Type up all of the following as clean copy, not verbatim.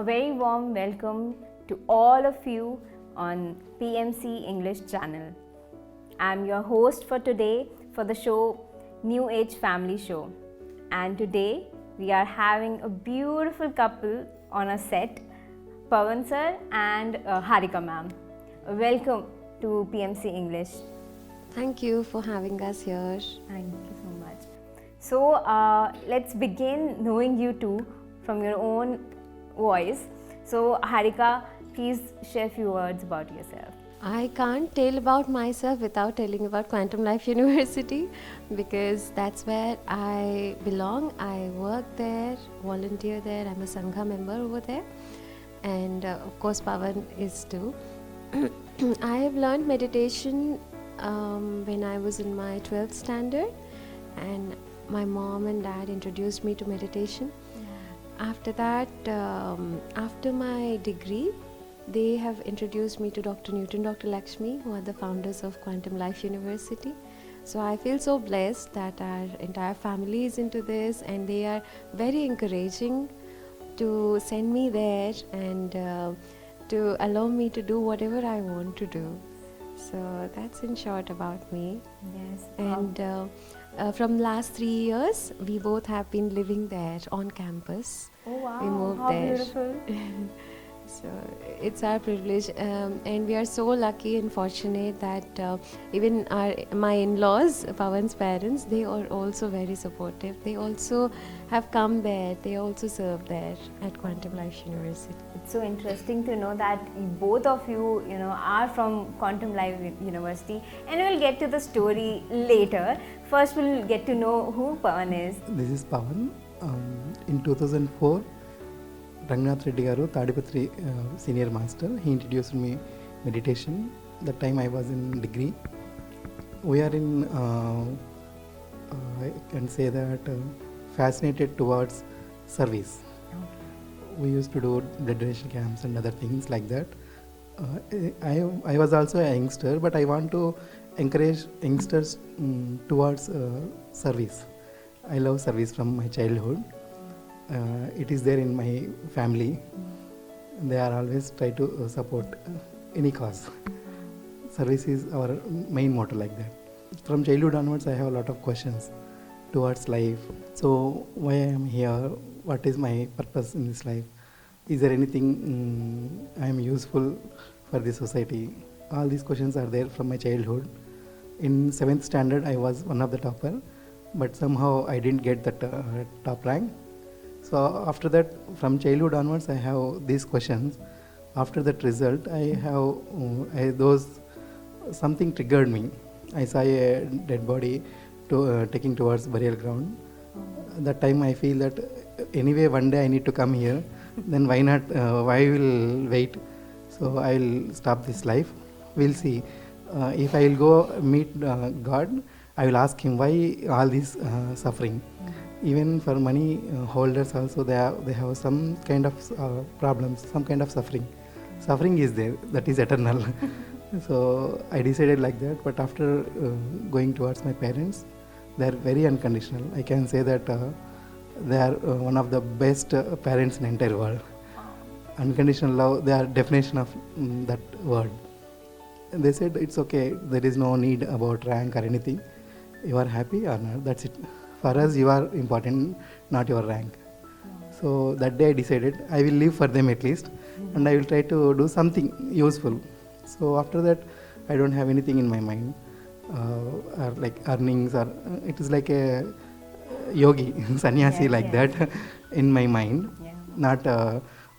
very warm welcome to all of you on PMC English channel. I'm your host for today for the show New Age Family Show. And today we are having a beautiful couple on a set, Pavan sir and Harika ma'am. Welcome to PMC English. Thank you for having us here. Thank you so much. So let's begin knowing you two from your own voice. So Harika, please share a few words about yourself. I can't tell about myself without telling about Quantum Life University because that's where I belong. I work there, volunteer there. I'm a Sangha member over there. And of course, Pavan is too. I have learned meditation when I was in my 12th standard, and my mom and dad introduced me to meditation. After that, after my degree, they have introduced me to Dr. Newton, Dr. Lakshmi, who are the founders of Quantum Life University. So I feel so blessed that our entire family is into this, and they are very encouraging to send me there and to allow me to do whatever I want to do. So that's in short about me. Yes. And from last 3 years, we both have been living there on campus. Oh wow, we moved how there. beautiful. So it's our privilege, and we are so lucky and fortunate that even my in-laws, Pavan's parents, they are also very supportive. They also have come there. They also serve there at Quantum Life University. It's so interesting to know that both of you, are from Quantum Life University, and we'll get to the story later. First, we'll get to know who Pavan is. This is Pavan. In 2004, Rangnath Reddy garu, Tadipatri senior master, he introduced me meditation. That time I was in degree. We are in, I can say that, fascinated towards service. We used to do blood donation camps and other things like that. I was also a youngster, but I want to encourage youngsters towards service. I love service from my childhood. It is there in my family. They are always try to support any cause. Service is our main motto like that. From childhood onwards, I have a lot of questions towards life. So why I am here? What is my purpose in this life? Is there anything I am useful for the society? All these questions are there from my childhood. In 7th standard, I was one of the topper, but somehow I didn't get that top rank. So after that, from childhood onwards, I have these questions. After that result, something triggered me. I saw a dead body taking towards burial ground. That time I feel that anyway one day I need to come here. Then why not? Why will wait? So I will stop this life. We'll see. If I will go meet God, I will ask Him why all this suffering. Even for money holders also, they have some kind of problems, some kind of suffering. Suffering is there, that is eternal. So I decided like that. But after going towards my parents, they are very unconditional. I can say that they are one of the best parents in the entire world. Unconditional love, they are definition of that word. And they said it's okay, there is no need about rank or anything. You are happy or not, that's it. For us, you are important, not your rank. So that day I decided I will live for them at least, and I will try to do something useful. So after that, I don't have anything in my mind, or like earnings, or it is like a yogi, sannyasi that in my mind, not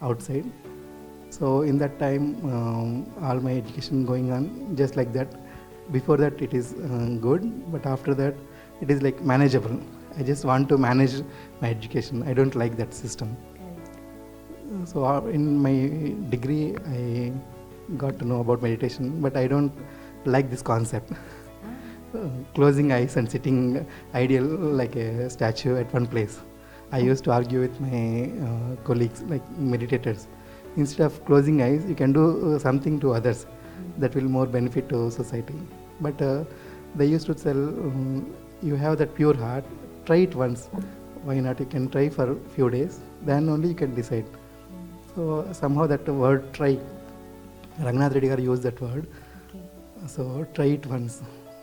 outside. So in that time, all my education going on just like that. Before that it is good, but after that it is like manageable. I just want to manage my education. I don't like that system. So in my degree, I got to know about meditation, but I don't like this concept. Closing eyes and sitting ideal like a statue at one place. I used to argue with my colleagues, like meditators. Instead of closing eyes, you can do something to others that will more benefit to society. But they used to tell, you have that pure heart, try it once. Why not? You can try for a few days, then only you can decide. So somehow that word try, Ranganath Reddy garu used that word. Okay. So try it once.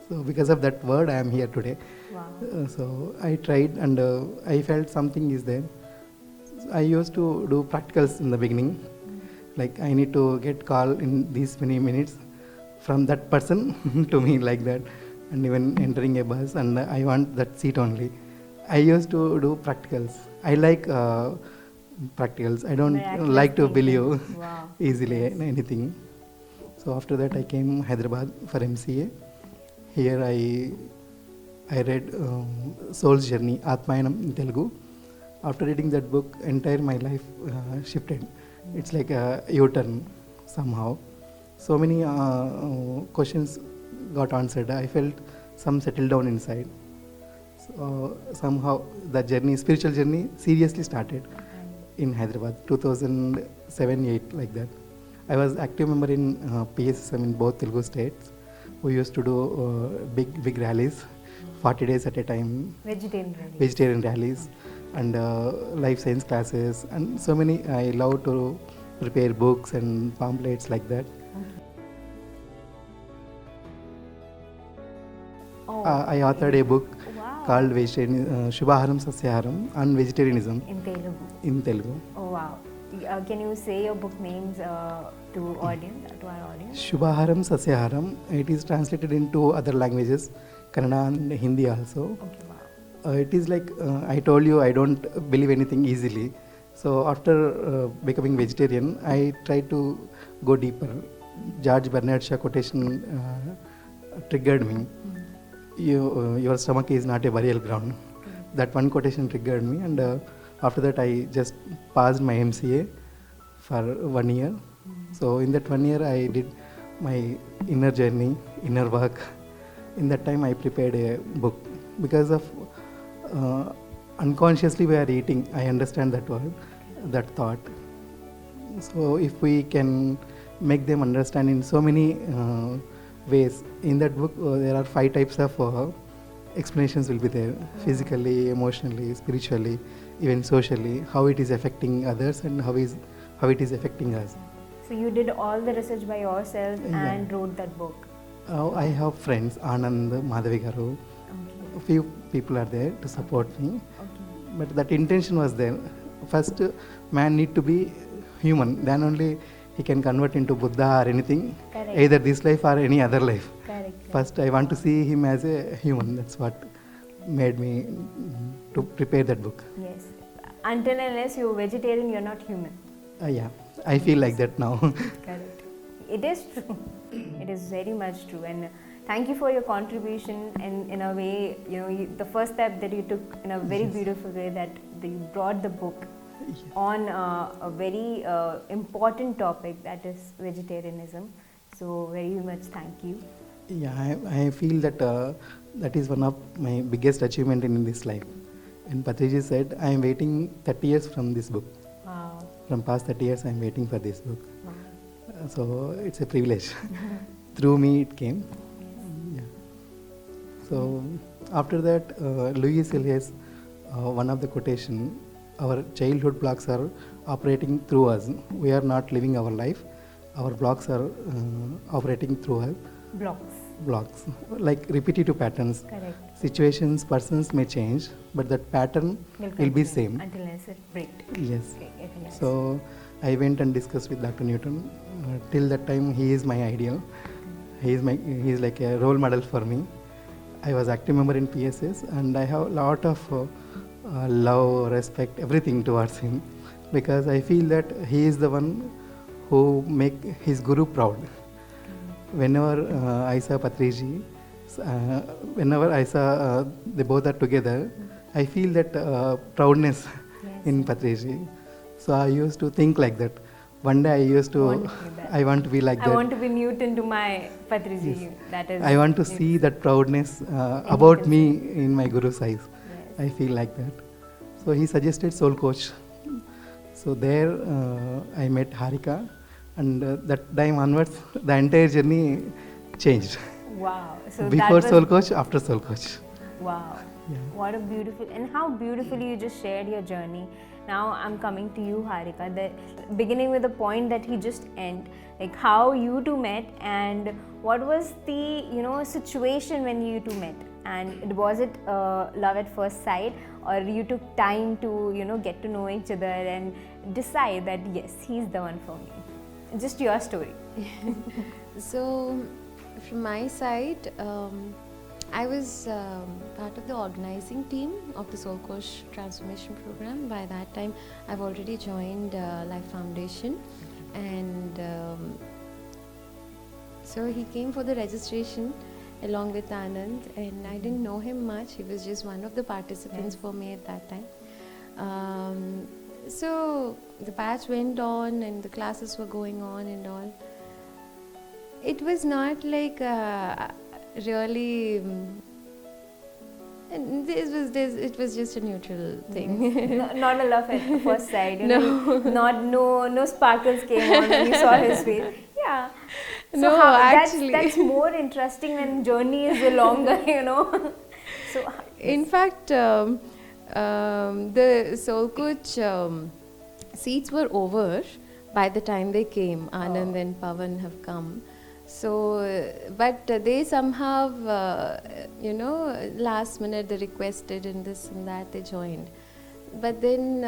So because of that word, I am here today. Wow. So I tried and I felt something is there. I used to do practicals in the beginning. Like I need to get call in these many minutes from that person to me like that. And even entering a bus and I want that seat only. I used to do practicals. I like practicals. I don't Miraculous like to thinking. believe Wow. easily Yes. in anything. So after that I came Hyderabad for MCA. Here I read Soul's Journey, Atmayanam in Telugu. After reading that book, entire my life shifted. It's like a U-turn somehow. So many questions got answered. I felt some settled down inside. So somehow the journey, spiritual journey, seriously started in Hyderabad, 2007-8 like that. I was active member in PSSM in both Telugu states. We used to do big rallies, 40 days at a time, vegetarian rallies, and life science classes, and so many. I love to prepare books and pamphlets like that. Oh, I authored a book wow. called Shubhaharam Sasyaharam on vegetarianism In Telugu. in Telugu. Oh wow. Can you say your book names to our audience? Shubhaharam Sasyaharam. It is translated into other languages, Kannada and Hindi also. Okay, wow. It is like I told you, I don't believe anything easily. So after becoming vegetarian, I tried to go deeper. George Bernard Shaw quotation triggered me. Your stomach is not a burial ground. That one quotation triggered me, and after that I just passed my MCA for 1 year. So in that 1 year I did my inner journey, inner work. In that time I prepared a book because of unconsciously we are eating. I understand that word, that thought. So if we can make them understand in so many ways, in that book there are 5 types of explanations will be there: physically, emotionally, spiritually, even socially, how it is affecting others and how it is affecting us. So you did all the research by yourself and wrote that book. I have friends, Anand, Madhavi Garu. Okay. A few people are there to support me. Okay. But that intention was there. First, man need to be human. Then only he can convert into Buddha or anything, Correct. either this life or any other life. Correct. First, I want to see him as a human. That's what made me to prepare that book. Yes. Until and unless you're vegetarian, you're not human. Yeah, I feel like that now. Correct. It is true. It is very much true. And thank you for your contribution. And in a way, the first step that you took in a very beautiful way, that you brought the book on a very important topic, that is vegetarianism. So very much thank you. Yeah, I feel that that is one of my biggest achievement in this life. And Patriji said, I am waiting 30 years from this book. Wow. From past 30 years, I am waiting for this book. Wow. So it's a privilege. Through me, it came. Yes. Yeah. So after that, Louis Elias, one of the quotation, our childhood blocks are operating through us. We are not living our life. Our blocks are operating through us. Blocks, like repetitive patterns. Correct. Situations, persons may change, but that pattern will be same. Until unless it breaks. Yes. Okay, yes. So I went and discussed with Dr. Newton. Till that time, he is my ideal. He is like a role model for me. I was active member in PSS, and I have a lot of love, respect, everything towards him, because I feel that he is the one who make his guru proud. Whenever I saw Patriji, whenever I saw they both are together, I feel that proudness in Patriji. So I used to think like that. One day I want to be like that. I want to be Newton to my Patriji. Yes. That is. I want to see that proudness about me in my guru's eyes. Yes. I feel like that. So he suggested Soul Coach. So there I met Harika, and that time onwards the entire journey changed. Wow. So before Soul Coach, after Soul Coach. Wow. Yeah. What a beautiful, and how beautifully you just shared your journey. Now I'm coming to you, Harika. The beginning with the point that he just end, like how you two met, and what was the situation when you two met, and was it love at first sight, or you took time to get to know each other and decide that yes, he's the one for me? Just your story. So, from my side, I was part of the organizing team of the Soul Coach Transformation Program. By that time, I've already joined Life Foundation, and so he came for the registration along with Anand, and I didn't know him much. He was just one of the participants for me at that time. So the batch went on, and the classes were going on and all. It was not like really. It was just a neutral thing. Not a love at first sight. No sparkles came on when you saw his face. Yeah. So No, actually. that's more interesting when journey is longer. So In fact, the Soul Coach seats were over by the time they came. Anand and Pavan have come. So, but they somehow, last minute they requested and this and that, they joined. But then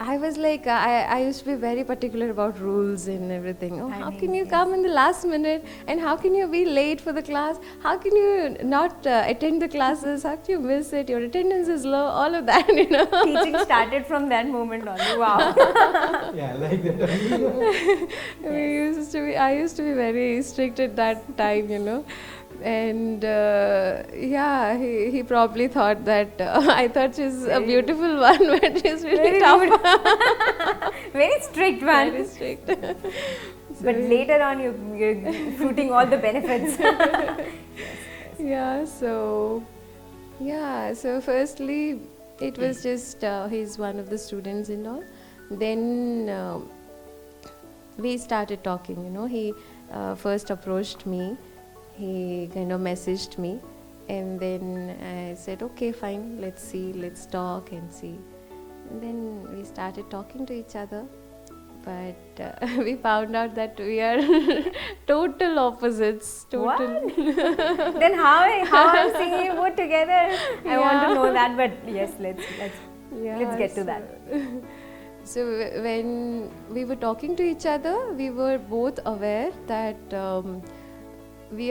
I was like, I used to be very particular about rules and everything. Oh, how can you come in the last minute? And how can you be late for the class? How can you not attend the classes? How can you miss it? Your attendance is low, all of that, teaching started from that moment only. Wow. Yeah, like that. I used to be very strict at that time, And he probably thought that I thought she's a beautiful one, but she's really tough. Very strict one. Very strict. But later on, you're fruiting all the benefits. So firstly, it was just he's one of the students and all. Then we started talking. He first approached me. He kind of messaged me, and then I said, okay, fine, let's talk and see. And then we started talking to each other, but we found out that we are total opposites. What? Then how I'm seeing you both together? I want to know that, but yes, let's get to that. So when we were talking to each other, we were both aware that we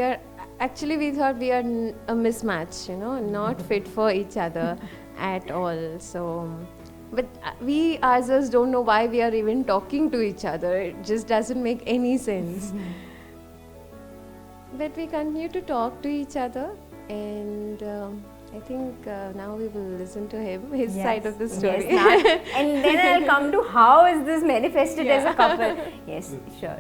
thought we are a mismatch, not fit for each other at all. So, but we ourselves don't know why we are even talking to each other. It just doesn't make any sense. But we continue to talk to each other, and I think now we will listen to his side of the story. Yes, and then I'll come to how is this manifested as a couple. Yes, sure.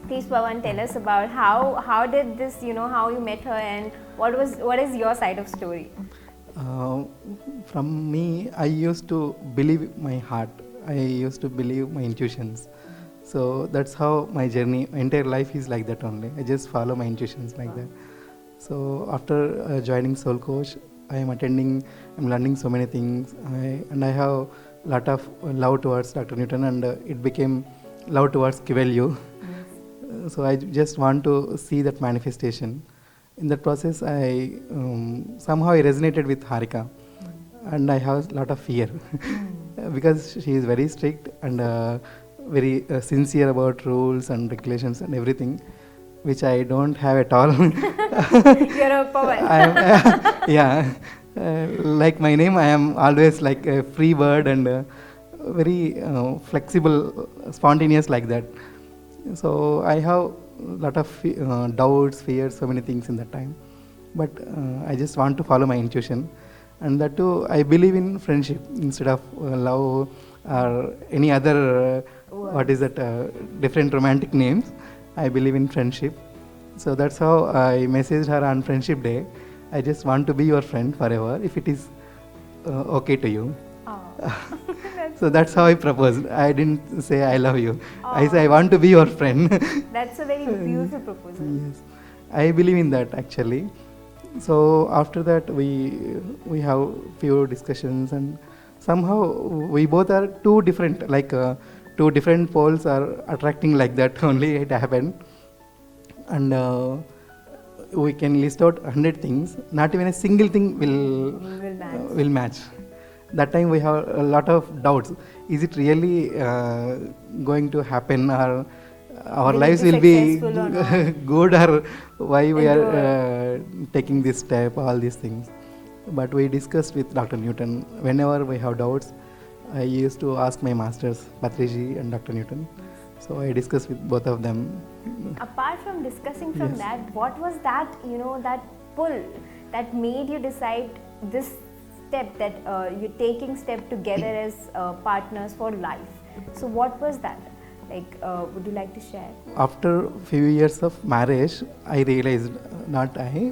Please, Pavan, tell us about how did this, how you met her, and what is your side of story? From me, I used to believe my heart. I used to believe my intuitions. So that's how my journey, my entire life is like that only. I just follow my intuitions like that. So after joining Soul Coach, I'm learning so many things, and I have lot of love towards Dr. Newton, and it became love towards Kivelyu. So I just want to see that manifestation. In that process, I somehow I resonated with Harika, and I have a lot of fear because she is very strict and very sincere about rules and regulations and everything, which I don't have at all. You're a Pavan. Yeah, like my name, I am always like a free bird and very flexible, spontaneous like that. So I have a lot of doubts, fears, so many things in that time. But I just want to follow my intuition, and that too, I believe in friendship instead of love or any other different romantic names. I believe in friendship. So that's how I messaged her on Friendship Day. I just want to be your friend forever if it is okay to you. So that's how I proposed. I didn't say I love you. I say I want to be your friend. That's a very beautiful proposal. Yes, I believe in that actually. So after that we have few discussions, and somehow we both are two different, like two different poles are attracting like that. Only it happened. And we can list out 100 things, not even a single thing will match. That time we have a lot of doubts. Is it really going to happen, or our lives will be good, or why we are taking this step, all these things. But we discussed with Dr. Newton. Whenever we have doubts, I used to ask my masters, Patriji and Dr. Newton. So I discussed with both of them. Apart from discussing from that, what was that, that pull that made you decide this step, that you're taking step together as partners for life? So what was that? Like, would you like to share? After few years of marriage, I realized,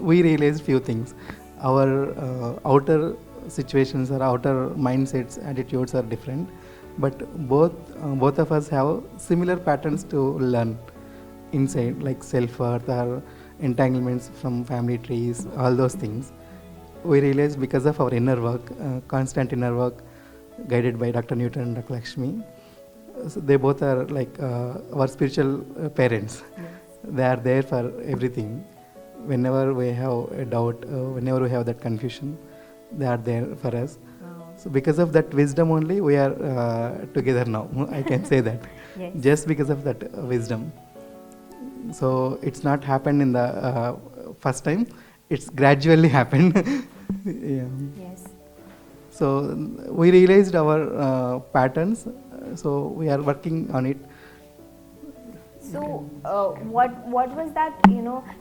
we realized few things. Our outer situations or outer mindsets, attitudes are different, but both of us have similar patterns to learn inside, like self-worth or entanglements from family trees, all those things. We realized because of our inner work, constant inner work, guided by Dr. Newton and Dr. Lakshmi. So they both are like our spiritual parents. Yes. They are there for everything. Whenever we have a doubt, whenever we have that confusion, they are there for us. Wow. So because of that wisdom only, we are together now. I can say that. Yes. Just because of that wisdom. So it's not happened in the first time. It's gradually happened. Yeah. Yes. So we realized our patterns. So we are working on it. So what was that,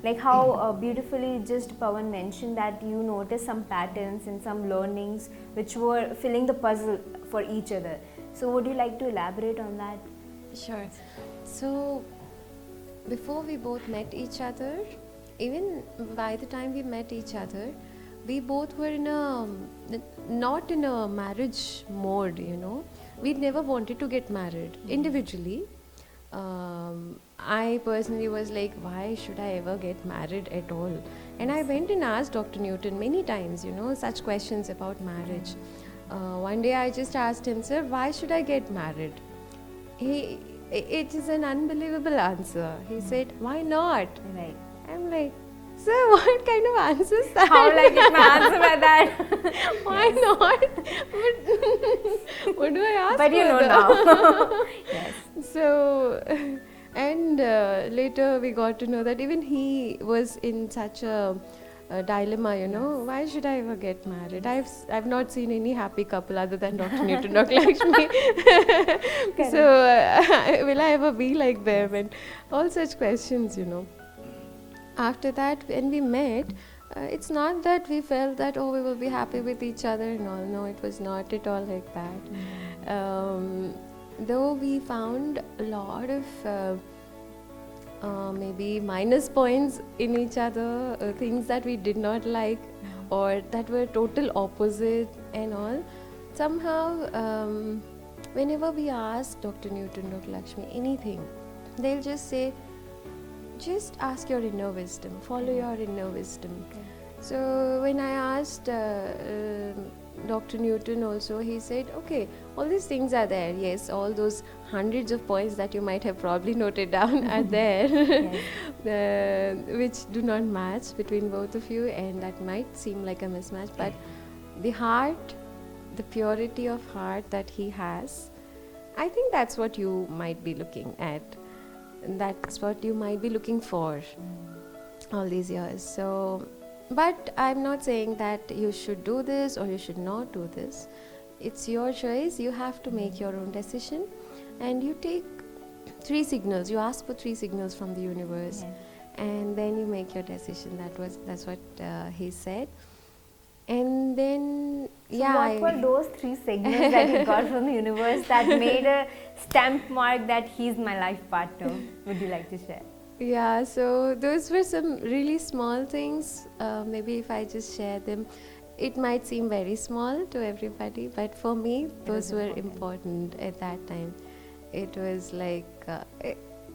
like how beautifully just Pavan mentioned that you noticed some patterns and some learnings which were filling the puzzle for each other. So would you like to elaborate on that? Sure. So before we both met each other, even by the time we met each other, we both were not in a marriage mode, We'd never wanted to get married individually. I personally was like, why should I ever get married at all? And I went and asked Dr. Newton many times, such questions about marriage. One day I just asked him, sir, why should I get married? It is an unbelievable answer. He said, why not? Right. I'm like, sir, what kind of answer is that? How like it my answer by that? Why not? But what do I ask? But you know now. Yes. So, and later we got to know that even he was in such a dilemma, why should I ever get married? I've not seen any happy couple other than Dr. Newton, Dr. Lakshmi. So, will I ever be like them? And all such questions, After that, when we met, it's not that we felt that, we will be happy with each other and all. No, it was not at all like that. Though we found a lot of maybe minus points in each other, things that we did not like or that were total opposite and all. Somehow, whenever we ask Dr. Newton, Dr. Lakshmi anything, they'll just say, just ask your inner wisdom, follow your inner wisdom. Okay. So when I asked Dr. Newton also, he said, okay, all these things are there. Yes, all those hundreds of points that you might have probably noted down are there, yes. Which do not match between both of you, and that might seem like a mismatch. But the heart, the purity of heart that he has, I think that's what you might be looking at. That's what you might be looking for all these years. So, but I'm not saying that you should do this or you should not do this. It's your choice. You have to make your own decision, and you take 3 signals. You ask for 3 signals from the universe, yes. And then you make your decision. That's what he said. And then, so what were those 3 signals that you got from the universe that made a stamp mark that he's my life partner? Would you like to share? Yeah, so those were some really small things. Maybe if I just share them, it might seem very small to everybody, but for me, those were important at that time. It was like,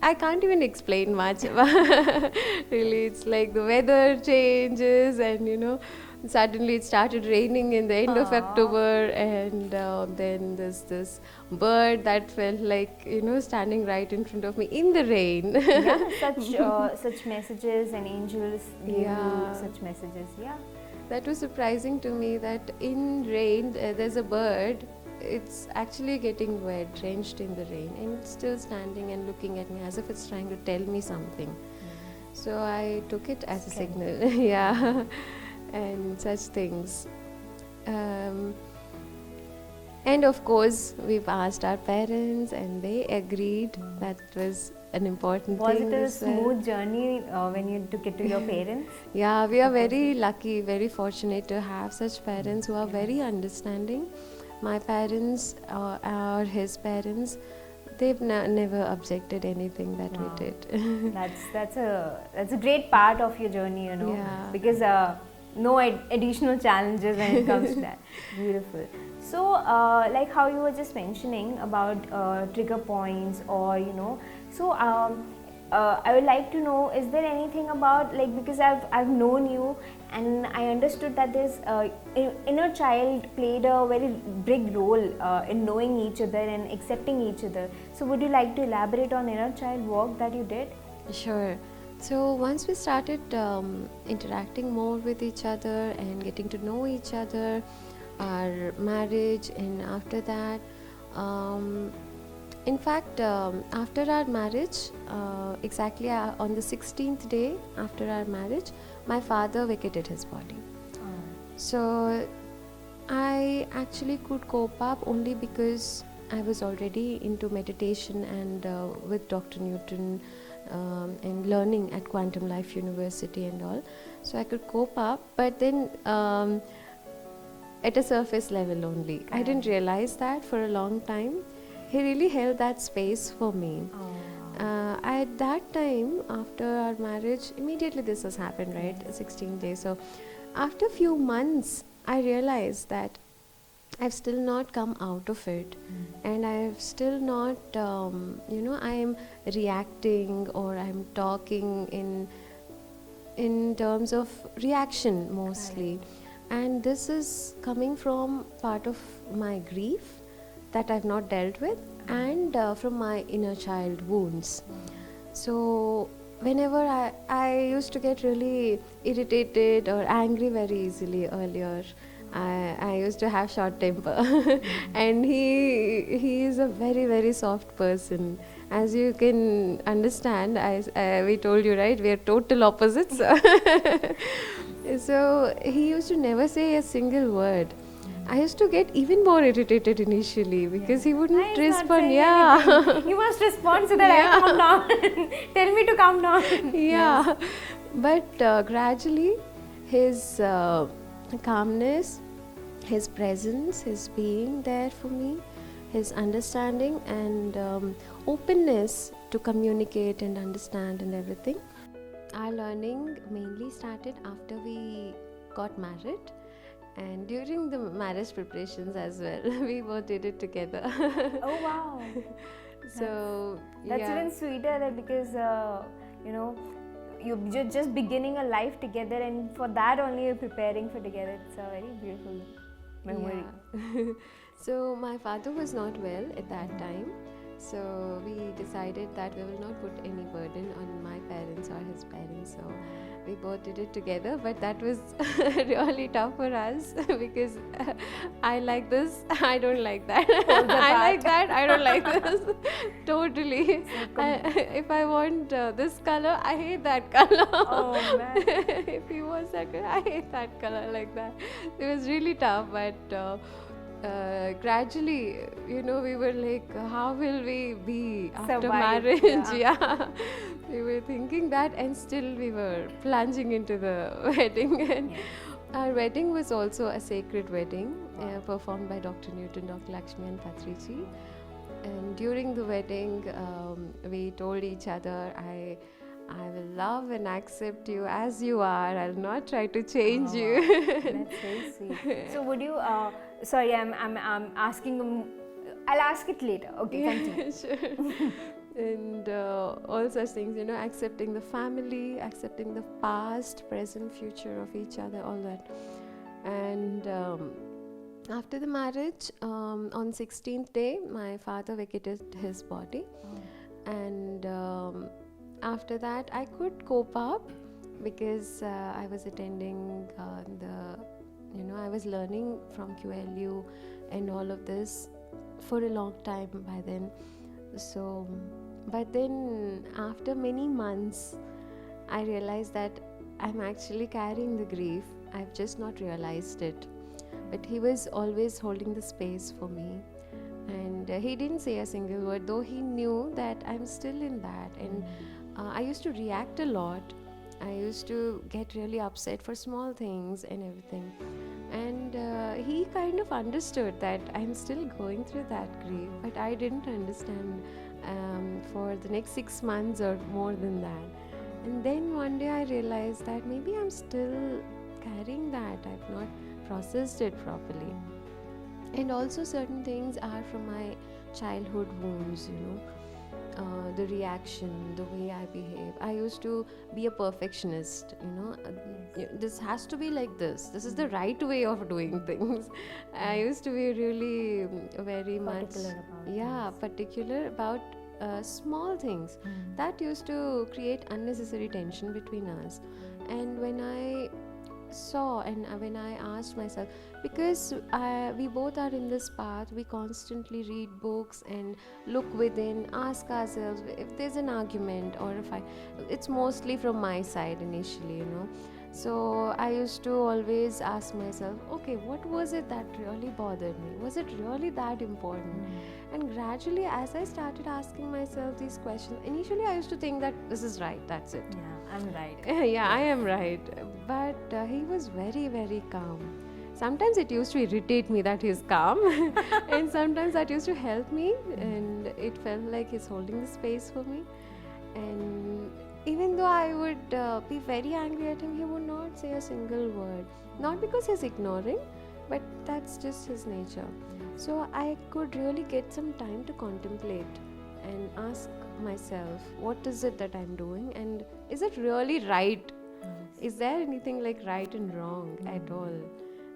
I can't even explain much. Really, it's like the weather changes and, Suddenly it started raining in the end of October, and then there's this bird that felt like, standing right in front of me in the rain. Yeah, such messages, and angels give Yeah. you such messages. Yeah. That was surprising to me that in rain there's a bird. It's actually getting wet, drenched in the rain, and it's still standing and looking at me as if it's trying to tell me something. So I took it as a signal. Yeah, and such things. And of course, we've asked our parents, and they agreed. That was an important Was thing. it a as well. smooth journey when you took it to your parents? Yeah, we are very lucky, very fortunate to have such parents who are very understanding. My parents or his parents, they've never objected anything that we did. That's a great part of your journey, Yeah. because no additional challenges when it comes to that. Beautiful. So, like how you were just mentioning about trigger points, or so I would like to know, is there anything about, like, because I've known you and I understood that this inner child played a very big role in knowing each other and accepting each other. So would you like to elaborate on inner child work that you did? Sure. So once we started interacting more with each other and getting to know each other, our marriage, and after that, in fact, after our marriage, exactly on the 16th day after our marriage, my father vacated his body. So I actually could cope up only because I was already into meditation and with Dr. Newton and learning at Quantum Life University and all. So I could cope up, but then at a surface level only. I didn't realize that for a long time. He really held that space for me. At that time, after our marriage, immediately this has happened, right? 16 days. So after a few months, I realized that I've still not come out of it, and I've still not, I am reacting, or I'm talking in terms of reaction mostly. And this is coming from part of my grief that I've not dealt with, and from my inner child wounds. So whenever I used to get really irritated or angry very easily earlier, I used to have short temper. And he is a very, very soft person. As you can understand, we told you, right, we are total opposites. So he used to never say a single word. I used to get even more irritated initially because he wouldn't respond. You must respond so that I calm down. Tell me to calm down. Yeah. But gradually his calmness, his presence, his being there for me, his understanding and openness to communicate and understand and everything. Our learning mainly started after we got married, and during the marriage preparations as well. We both did it together. Oh wow. So That's even sweeter, that because you're just beginning a life together, and for that only you're preparing for together. It's a very beautiful memory. Yeah. So my father was not well at that time, so we decided that we will not put any burden on my parents or his parents. So we both did it together, but that was really tough for us because I like this, I don't like that. I like that, I don't like this. Totally. If I want this color, I hate that color. Oh man. If he wants that color, I hate that color, like that. It was really tough, but gradually, we were like, how will we be after Survive, marriage? Yeah. We were thinking that, and still we were plunging into the wedding. And our wedding was also a sacred wedding performed by Dr. Newton, Dr. Lakshmi and Patriji. And during the wedding, we told each other, I will love and accept you as you are. I'll not try to change you. That's very sweet. So would you? Sorry, I'm asking. I'll ask it later. Okay, continue. Sure. And all such things, accepting the family, accepting the past, present, future of each other, all that. And after the marriage, on 16th day, my father vacated his body. And after that, I could cope up because I was attending I was learning from QLU and all of this for a long time by then. So, but then after many months, I realized that I'm actually carrying the grief. I've just not realized it. But he was always holding the space for me. And he didn't say a single word, though he knew that I'm still in that. And I used to react a lot. I used to get really upset for small things and everything. And he kind of understood that I'm still going through that grief, but I didn't understand for the next 6 months or more than that. And then one day I realized that maybe I'm still carrying that. I've not processed it properly. And also certain things are from my childhood wounds, the reaction, the way I behave. I used to be a perfectionist, this has to be like this. This is the right way of doing things. I used to be really very particular about small things. That used to create unnecessary tension between us. And when I saw and when I asked myself, because we both are in this path, we constantly read books and look within, ask ourselves if there's an argument or a fight. It's mostly from my side initially, So I used to always ask myself, okay, what was it that really bothered me? Was it really that important? And gradually, as I started asking myself these questions, initially I used to think that this is right, that's it. Yeah, I'm right. Yeah, I am right. But he was very, very calm. Sometimes it used to irritate me that he's calm, and sometimes that used to help me, and it felt like he's holding the space for me. And even though I would be very angry at him, he would not say a single word. Not because he's ignoring, but that's just his nature. So I could really get some time to contemplate and ask myself, what is it that I'm doing, and is it really right? Is there anything like right and wrong at all?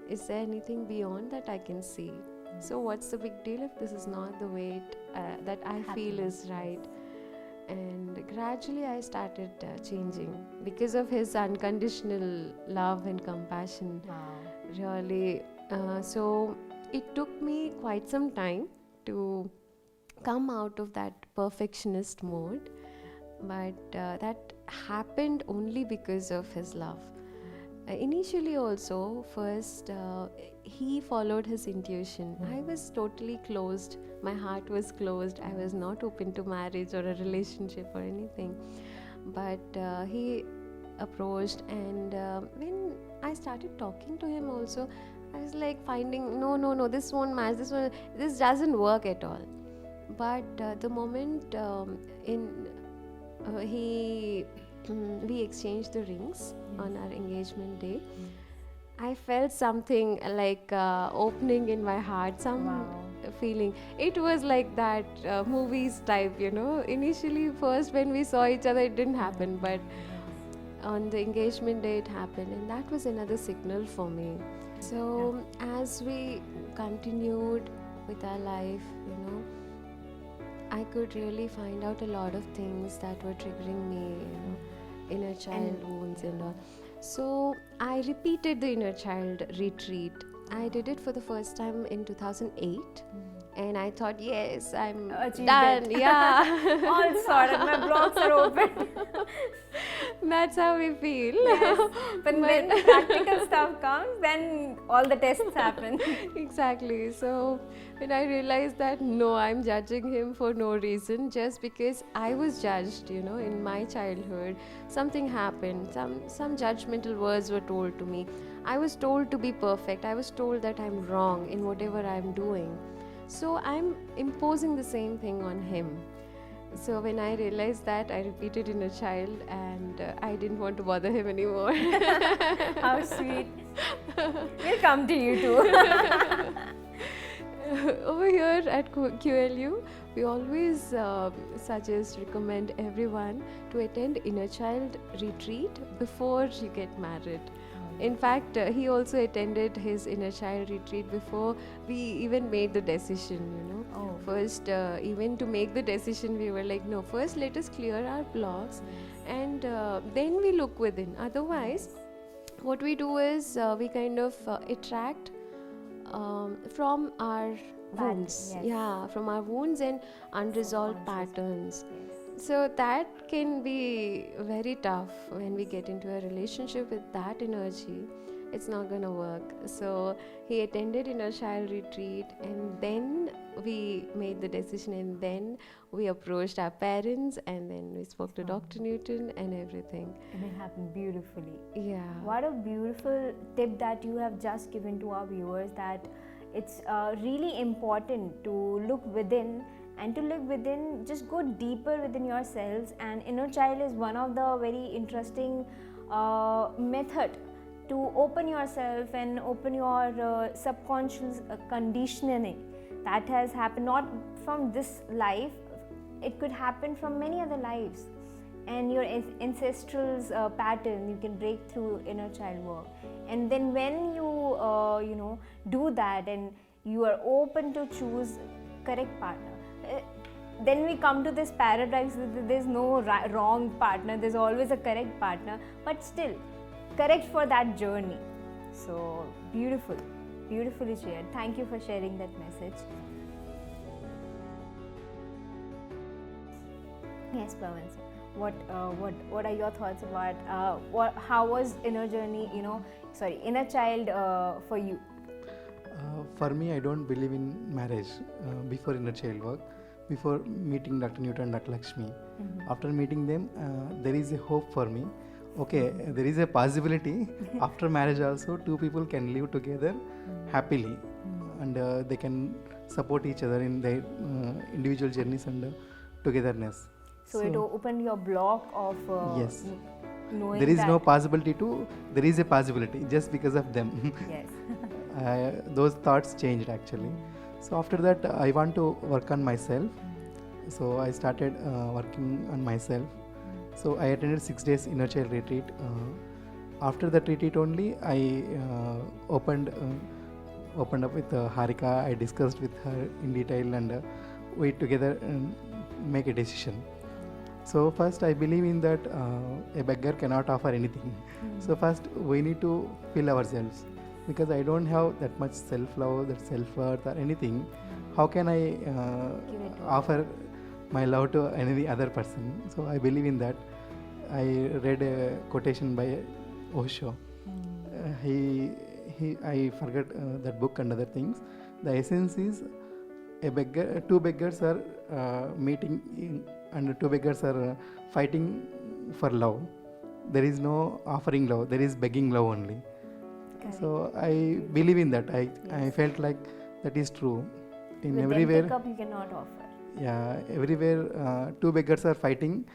Is there anything beyond that I can see? So what's the big deal if this is not the way that I feel is right? And gradually I started changing because of his unconditional love and compassion. Really. So it took me quite some time to come out of that perfectionist mode, but that happened only because of his love. Initially also, first he followed his intuition. I was totally closed. My heart was closed. I was not open to marriage or a relationship or anything. But he approached, and when I started talking to him also, I was like finding, no, this won't match, this doesn't work at all. But the moment we exchanged the rings on our engagement day, I felt something like opening in my heart, some feeling. It was like that movies type, Initially, first when we saw each other, it didn't happen, but on the engagement day it happened, and that was another signal for me. So as we continued with our life, I could really find out a lot of things that were triggering me, inner child wounds and all. So I repeated the inner child retreat. I did it for the first time in 2008. And I thought, yes, I'm done. Yeah. All sorted. My blogs are open. That's how we feel. Yes. But when the practical stuff comes, then all the tests happen. Exactly. So when I realized that, no, I'm judging him for no reason, just because I was judged, in my childhood. Something happened. Some judgmental words were told to me. I was told to be perfect. I was told that I'm wrong in whatever I'm doing. So I'm imposing the same thing on him. So when I realized that, I repeated inner child, and I didn't want to bother him anymore. How sweet. We'll come to you too. Over here at QLU, we always recommend everyone to attend inner child retreat before you get married. In fact, he also attended his inner child retreat before we even made the decision, Oh. First, even to make the decision, we were like, no, first let us clear our blocks and then we look within. Otherwise, what we do is we kind of attract from our wounds. yes. Yeah, from our wounds and unresolved Subconscious. patterns. Yes. So that can be very tough when we get into a relationship with that energy. It's not gonna work. So he attended inner child retreat, and then we made the decision, and then we approached our parents, and then we spoke to Dr. Newton and everything. And it happened beautifully. Yeah. What a beautiful tip that you have just given to our viewers, that it's really important to look within, and to look within, just go deeper within yourselves. And inner child is one of the very interesting method to open yourself and open your subconscious conditioning that has happened not from this life, it could happen from many other lives. And your ancestral pattern, you can break through inner child work. And then when you do that, and you are open to choose correct partner, then we come to this paradox that there's no wrong partner, there's always a correct partner, but still correct for that journey. So beautifully shared. Thank you for sharing that message. Yes, Pavan, what are your thoughts about how was inner child for you? For me, I don't believe in marriage before inner child work, before meeting Dr. Newton and Dr. Lakshmi. After meeting them, there is a hope for me. Okay, there is a possibility after marriage also two people can live together happily, and they can support each other in their individual journeys and togetherness. So it opened your block of yes. knowing There is that no possibility to, there is a possibility just because of them. yes. Those thoughts changed actually. So after that, I want to work on myself. So I started working on myself. So I attended 6 days inner child retreat. After that retreat only, I opened up with Harika. I discussed with her in detail, and we together make a decision. So first, I believe in that a beggar cannot offer anything. So first, we need to fill ourselves, because I don't have that much self-love, that self-worth or anything. How can I offer my love to any other person? So I believe in that. I read a quotation by Osho. I forgot that book and other things. The essence is two beggars are meeting and two beggars are fighting for love. There is no offering love, there is begging love only. Correct. So I believe in that. I felt like that is true. In With everywhere, empty cup you cannot offer. yeah, everywhere two beggars are fighting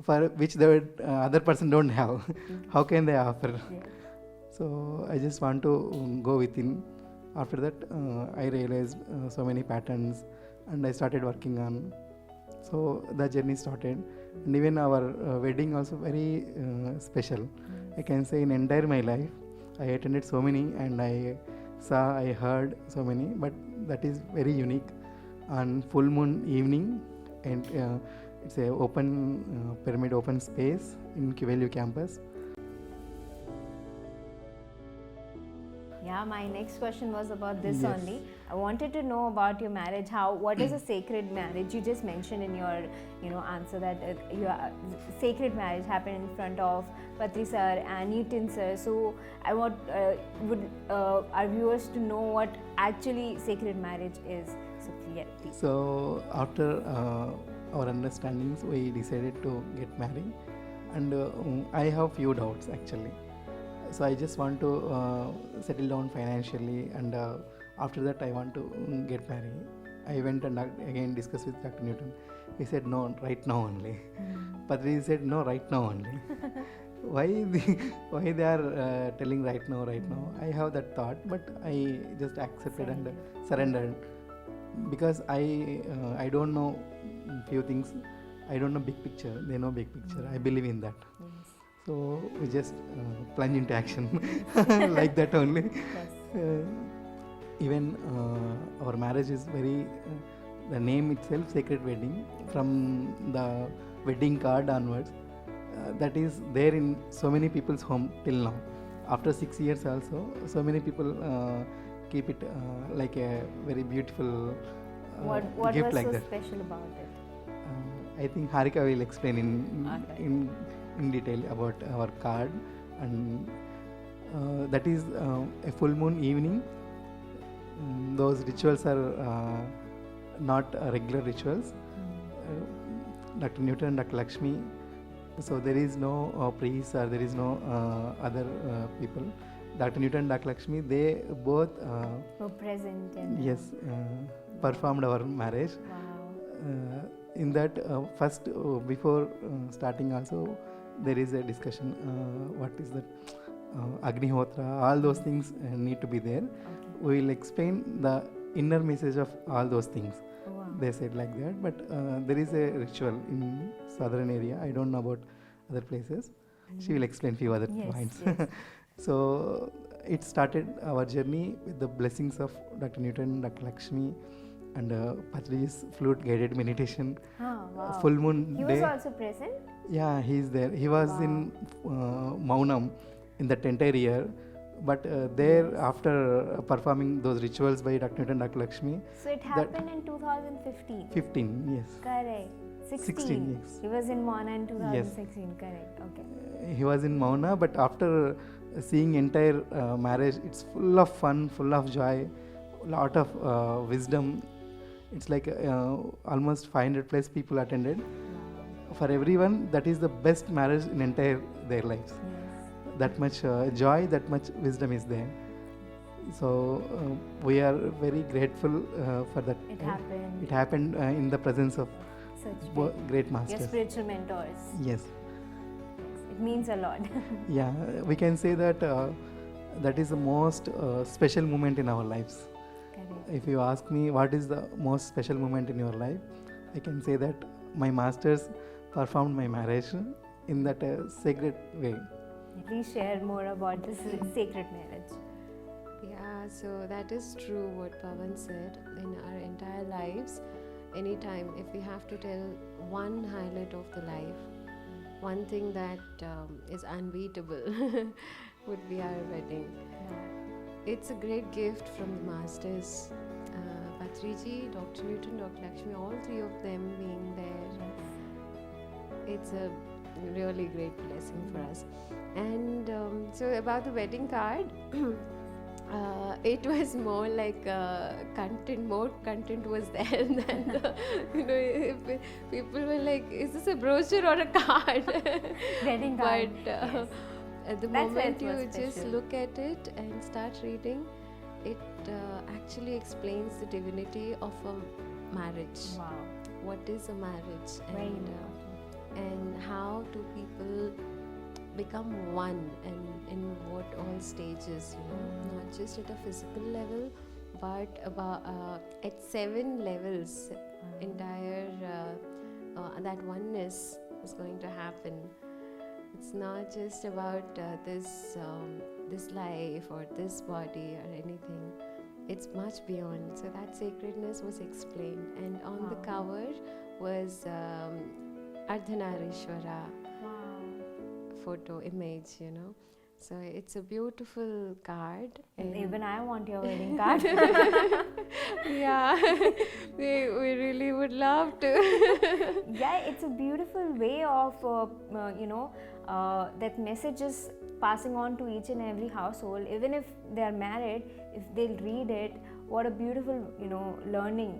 for which the other person don't have. How can they offer? Yeah. So I just want to go within. After that, I realized so many patterns, and I started working on. So the journey started, and even our wedding also very special. I can say in entire my life, I attended so many, and I saw, I heard so many, but that is very unique. On full moon evening, and it's a open pyramid, open space in QLU campus. Yeah, my next question was about this Yes. only. I wanted to know about your marriage. What is a sacred marriage? You just mentioned in your answer that your sacred marriage happened in front of Patri sir and Newton sir. So I would our viewers to know what actually sacred marriage is. So yeah, please. So after our understandings, we decided to get married, and I have few doubts actually. So I just want to settle down financially, and after that I want to get married. I went and again discussed with Dr. Newton. He said no, right now only. Patriji said no, right now only. Why they are telling right now? I have that thought, but I just accepted and surrendered. because I don't know few things. I don't know big picture. They know big picture. I believe in that. Yes. So we just plunge into action like that only. Yes. Even our marriage is very the name itself sacred wedding, from the wedding card onwards, that is there in so many people's home till now. After 6 years also, so many people keep it like a very beautiful What gift was like so that. special about it? I think Harika will explain Okay. in detail about our card, and that is a full moon evening. Those rituals are not regular rituals. Dr. Newton and Dr. Lakshmi, so there is no priest or there is no other people. Dr. Newton and Dr. Lakshmi, they both Were present and yes performed our marriage. wow. In that first before starting also there is a discussion, what is that, Agnihotra, all those things need to be there. Okay. We will explain the inner message of all those things. Wow. They said like that, but there is a ritual in southern area. I don't know about other places. She will explain few other Yes, points. yes. So it started our journey with the blessings of Dr. Newton, Dr. Lakshmi, and Patriji's flute guided meditation. Ah, wow. Full moon He day. was also present? Yeah, he is there. He was Wow. in Maunam in that entire year. But there, after performing those rituals by Dr. Newton, Dr. Lakshmi, So it happened in 2015. 15, yes. Correct. 16. 16, yes. He was in Mona in 2016. Correct. Okay. He was in Mauna, but after seeing entire marriage, it's full of fun, full of joy, lot of wisdom. It's like almost 500 plus people attended. Wow. For everyone, that is the best marriage in entire their lives. Yes. That much joy, that much wisdom is there. So we are very grateful for that. It happened. It happened in the presence of Such great your masters. spiritual mentors. Yes. It means a lot. Yeah, we can say that that is the most special moment in our lives. Correct. If you ask me what is the most special moment in your life, I can say that my masters performed my marriage in that sacred way. Please share more about this sacred marriage. Yeah, so that is true what Pavan said. In our entire lives, anytime if we have to tell one highlight of the life, one thing that is unbeatable would be our wedding. It's a great gift from the masters. Patriji, Dr. Newton, Dr. Lakshmi, all three of them being there. It's a really great blessing for us. And so about the wedding card, it was more like content. More content was there than the, if people were like, "Is this a brochure or a card?" Wedding card. But Yes. at the That's why moment it was you just special. look at it and start reading, it actually explains the divinity of a marriage. Wow. What is a marriage? Very And important. and how do people become one, and in what all stages, not just at a physical level, but about at 7 levels, entire that oneness is going to happen. It's not just about this life or this body or anything. It's much beyond. So that sacredness was explained, and on the Wow. cover was Ardhanarishwara Wow. photo image, So it's a beautiful card. And Even I want your wedding card. yeah, we really would love to. Yeah, it's a beautiful way of, that message is passing on to each and every household. Even if they are married, if they'll read it, what a beautiful, learning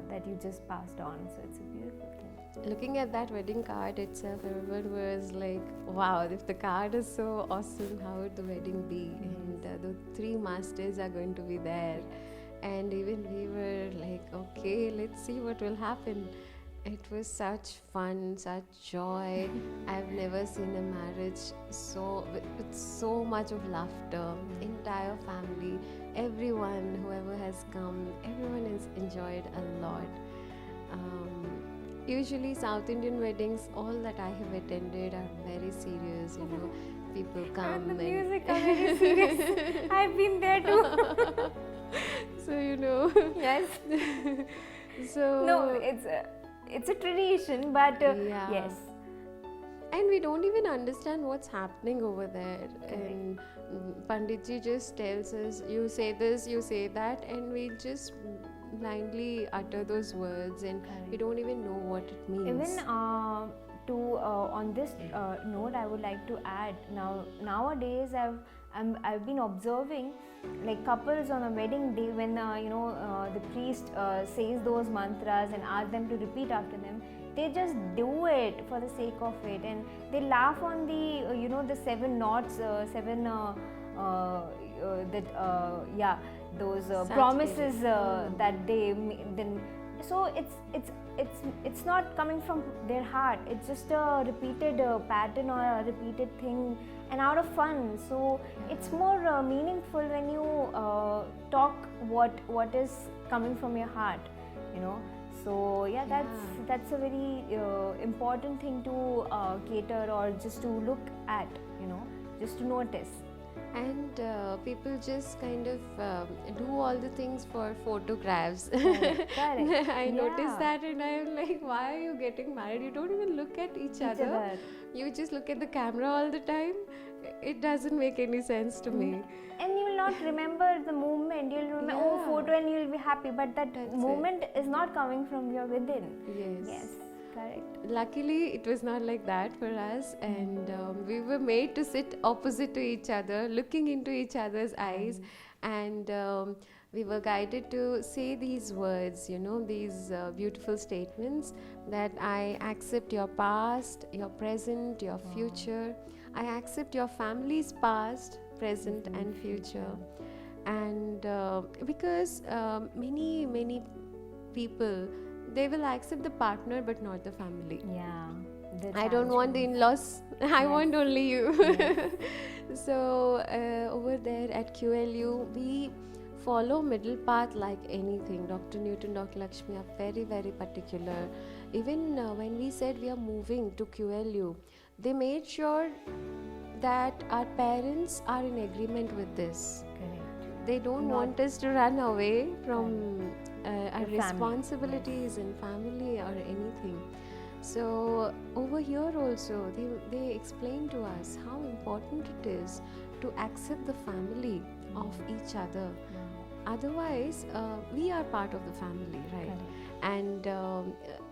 that you just passed on. So it's a beautiful thing. Looking at that wedding card itself, everyone was like, wow, if the card is so awesome, how would the wedding be? And the 3 masters are going to be there. And even we were like, okay, let's see what will happen. It was such fun, such joy. I've never seen a marriage with so much of laughter. Entire family, everyone, whoever has come, everyone has enjoyed a lot. Usually, South Indian weddings, all that I have attended are very serious. People come And the music are very serious. I've been there too. so Yes. so No, it's a tradition, but Yeah. yes. And we don't even understand what's happening over there. And Panditji just tells us, you say this, you say that, and we just blindly utter those words, and we don't even know what it means. Even on this note, I would like to add, nowadays I've been observing like couples on a wedding day when the priest says those mantras and asks them to repeat after them. They just do it for the sake of it, and they laugh on the the 7 knots, those promises that they then. So it's not coming from their heart. It's just a repeated pattern or a repeated thing, and out of fun. So it's more meaningful when you talk what is coming from your heart. So that's a very important thing to cater, or just to look at, just to notice. And people just kind of do all the things for photographs. Correct. I noticed that, and I'm like, why are you getting married? You don't even look at each other. You just look at the camera all the time. It doesn't make any sense to me. And you will not remember the moment. You'll remember photo and you'll be happy, but that's moment is not coming from your within. Yes. Correct. Luckily, it was not like that for us, and we were made to sit opposite to each other, looking into each other's eyes, and we were guided to say these words, these beautiful statements that I accept your past, your present, your future. I accept your family's past, present, and future. And because many people, they will accept the partner but not the family. Yeah. I don't want the in-laws. I want only you. So over there at QLU, we follow middle path like anything. Dr. Newton, Dr. Lakshmi are very, very particular. Even when we said we are moving to QLU, they made sure that our parents are in agreement with this. Correct. They don't want us to run away from our responsibilities in family or anything. So over here also they explain to us how important it is to accept the family of each other. Otherwise we are part of the family, right? Correct. And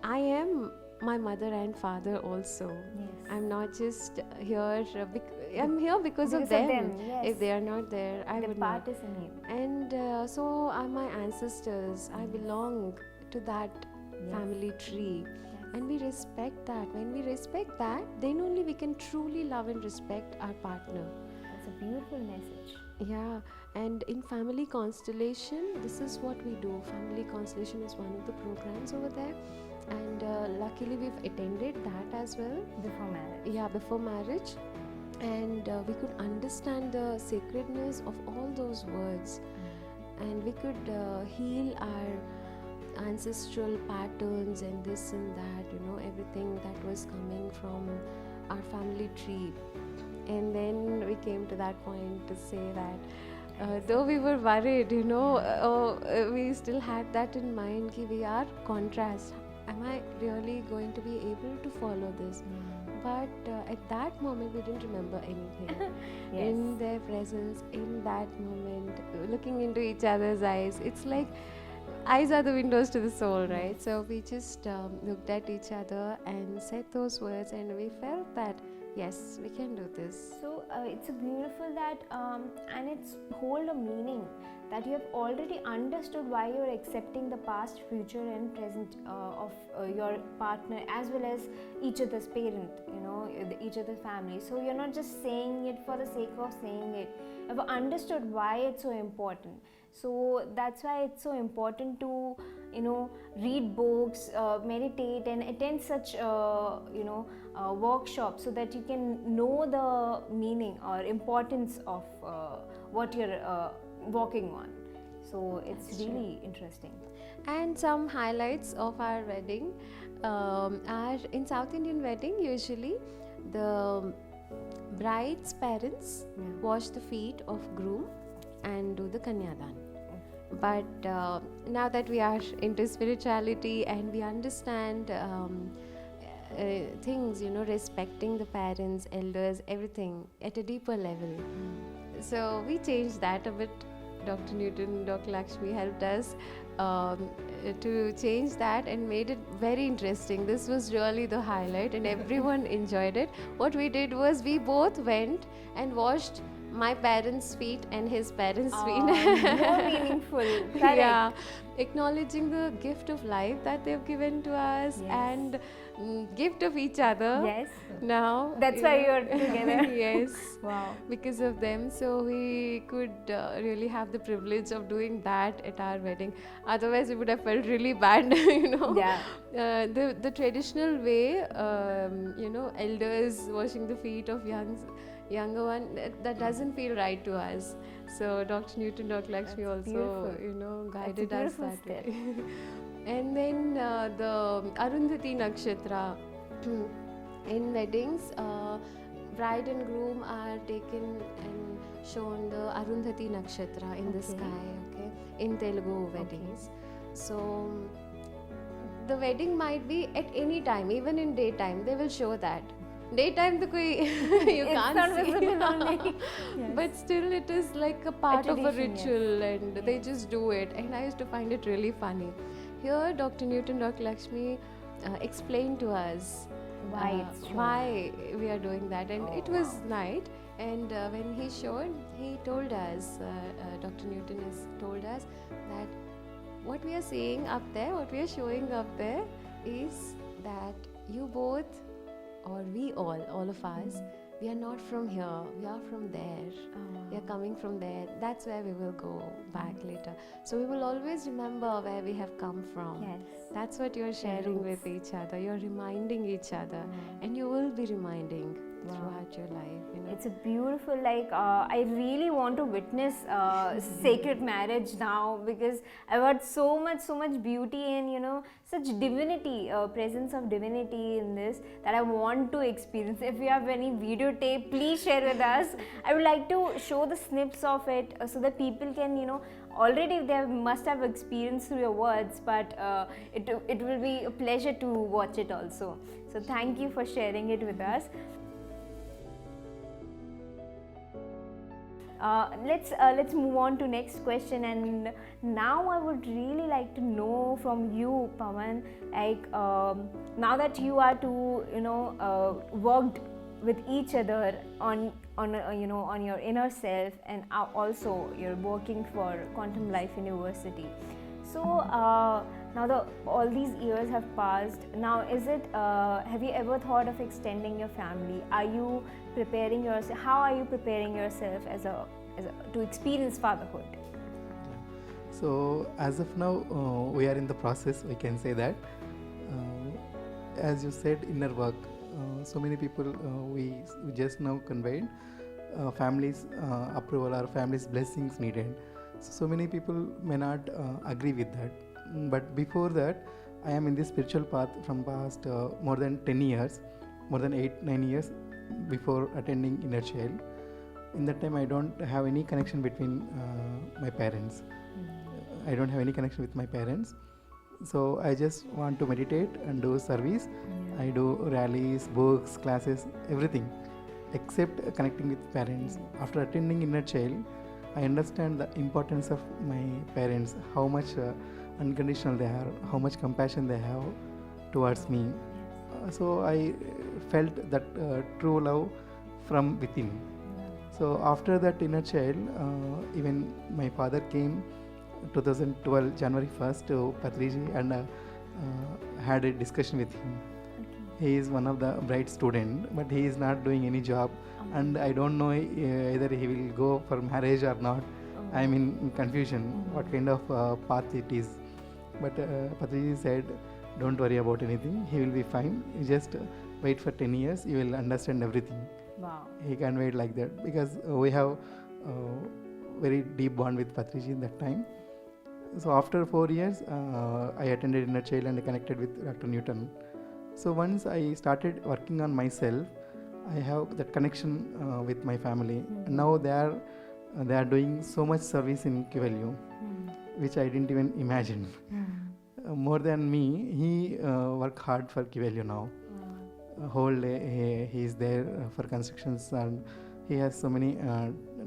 I am my mother and father also. Yes. I'm not just here I'm here because of them. Yes. If they are not there, I would not. The part is in you. And so are my ancestors. I belong to that family tree. And we respect that. When we respect that, then only we can truly love and respect our partner. That's a beautiful message. Yeah, and in family constellation, this is what we do. Family constellation is one of the programs over there. And luckily we've attended that as well. Before marriage. Yeah, before marriage. And we could understand the sacredness of all those words. And we could heal our ancestral patterns and this and that, everything that was coming from our family tree. And then we came to that point to say that though we were worried, we still had that in mind that we are contrast. Am I really going to be able to follow this? But at that moment we didn't remember anything. Yes. In their presence, in that moment, looking into each other's eyes, it's like eyes are the windows to the soul, right? So we just looked at each other and said those words, and we felt that yes, we can do this. So it's beautiful that and it's hold a meaning that you have already understood why you're accepting the past, future, and present of your partner, as well as each other's parent, each other's family. So you're not just saying it for the sake of saying it. You've understood why it's so important. So that's why it's so important to read books, meditate, and attend such workshops, so that you can know the meaning or importance of what you're working on. So it's That's really interesting. And some highlights of our wedding are in South Indian wedding. Usually, the bride's parents wash the feet of groom and do the kanyadan. But now that we are into spirituality and we understand things, respecting the parents, elders, everything at a deeper level. So we changed that a bit. Dr. Newton, Dr. Lakshmi helped us to change that and made it very interesting. This was really the highlight and everyone enjoyed it. What we did was we both went and washed my parents' feet and his parents' feet. More meaningful. Correct. Yeah, acknowledging the gift of life that they've given to us and gift of each other. Yes. Now That's why you're together. Yes. Wow. Because of them, so we could really have the privilege of doing that at our wedding. Otherwise, we would have felt really bad, Yeah. The traditional way, elders washing the feet of younger one, that doesn't feel right to us. So Dr. Newton, Dr. Lakshmi That's also, beautiful. guided That's us a that beautiful way. And then the Arundhati Nakshatra. In weddings, bride and groom are taken and shown the Arundhati Nakshatra in the sky, in Telugu weddings. So the wedding might be at any time, even in daytime, they will show that. Daytime, you can't not see. visible only. Yes. But still, it is like a part of a tradition, ritual, and they just do it. And I used to find it really funny. Here, Dr. Newton, Dr. Lakshmi explained to us why we are doing that, and it was night. And when he showed, he told us, Dr. Newton has told us that what we are seeing up there, what we are showing up there, is that you both, or we all of us, we are not from here, we are from there. We are coming from there. That's where we will go back later. So we will always remember where we have come from. Yes. That's what you're sharing with each other. You're reminding each other, and you will be reminding throughout your life. It's a beautiful, I really want to witness sacred marriage now, because I've heard so much beauty and such divinity, presence of divinity in this, that I want to experience. If you have any videotape, please share with us. I would like to show the snips of it so that people can already they must have experienced through your words, but it will be a pleasure to watch it also. So thank you for sharing it with us. Let's move on to next question, and now I would really like to know from you, Pavan, now that you are worked with each other on your inner self, and also you're working for Quantum Life University. So now all these years have passed. Now, have you ever thought of extending your family? Are you preparing yourself? How are you preparing yourself to experience fatherhood? So as of now, we are in the process. We can say that, as you said, inner work. So many people we just now conveyed families' approval or families' blessings needed. So many people may not agree with that. But before that, I am in this spiritual path from past more than 10 years, more than 8-9 years before attending Inner Child. In that time, I don't have any connection between my parents. I don't have any connection with my parents. So I just want to meditate and do service. I do rallies, books, classes, everything except connecting with parents. After attending Inner Child, I understand the importance of my parents, how much unconditional they are, how much compassion they have towards me. So I felt that true love from within. So after that inner child, even my father came 2012 January 1st to Patriji and had a discussion with him. He is one of the bright student, but he is not doing any job, and I don't know either he will go for marriage or not. I am in confusion what kind of path it is. But Patriji said, don't worry about anything. He will be fine. You just wait for 10 years. You will understand everything. Wow. He can wait like that because we have very deep bond with Patriji in that time. So after 4 years, I attended Inner Child and I connected with Dr. Newton. So once I started working on myself, I have that connection with my family. Now they are doing so much service in QLU, which I didn't even imagine. More than me, he work hard for QLU now. Whole day he is there for constructions, and he has so many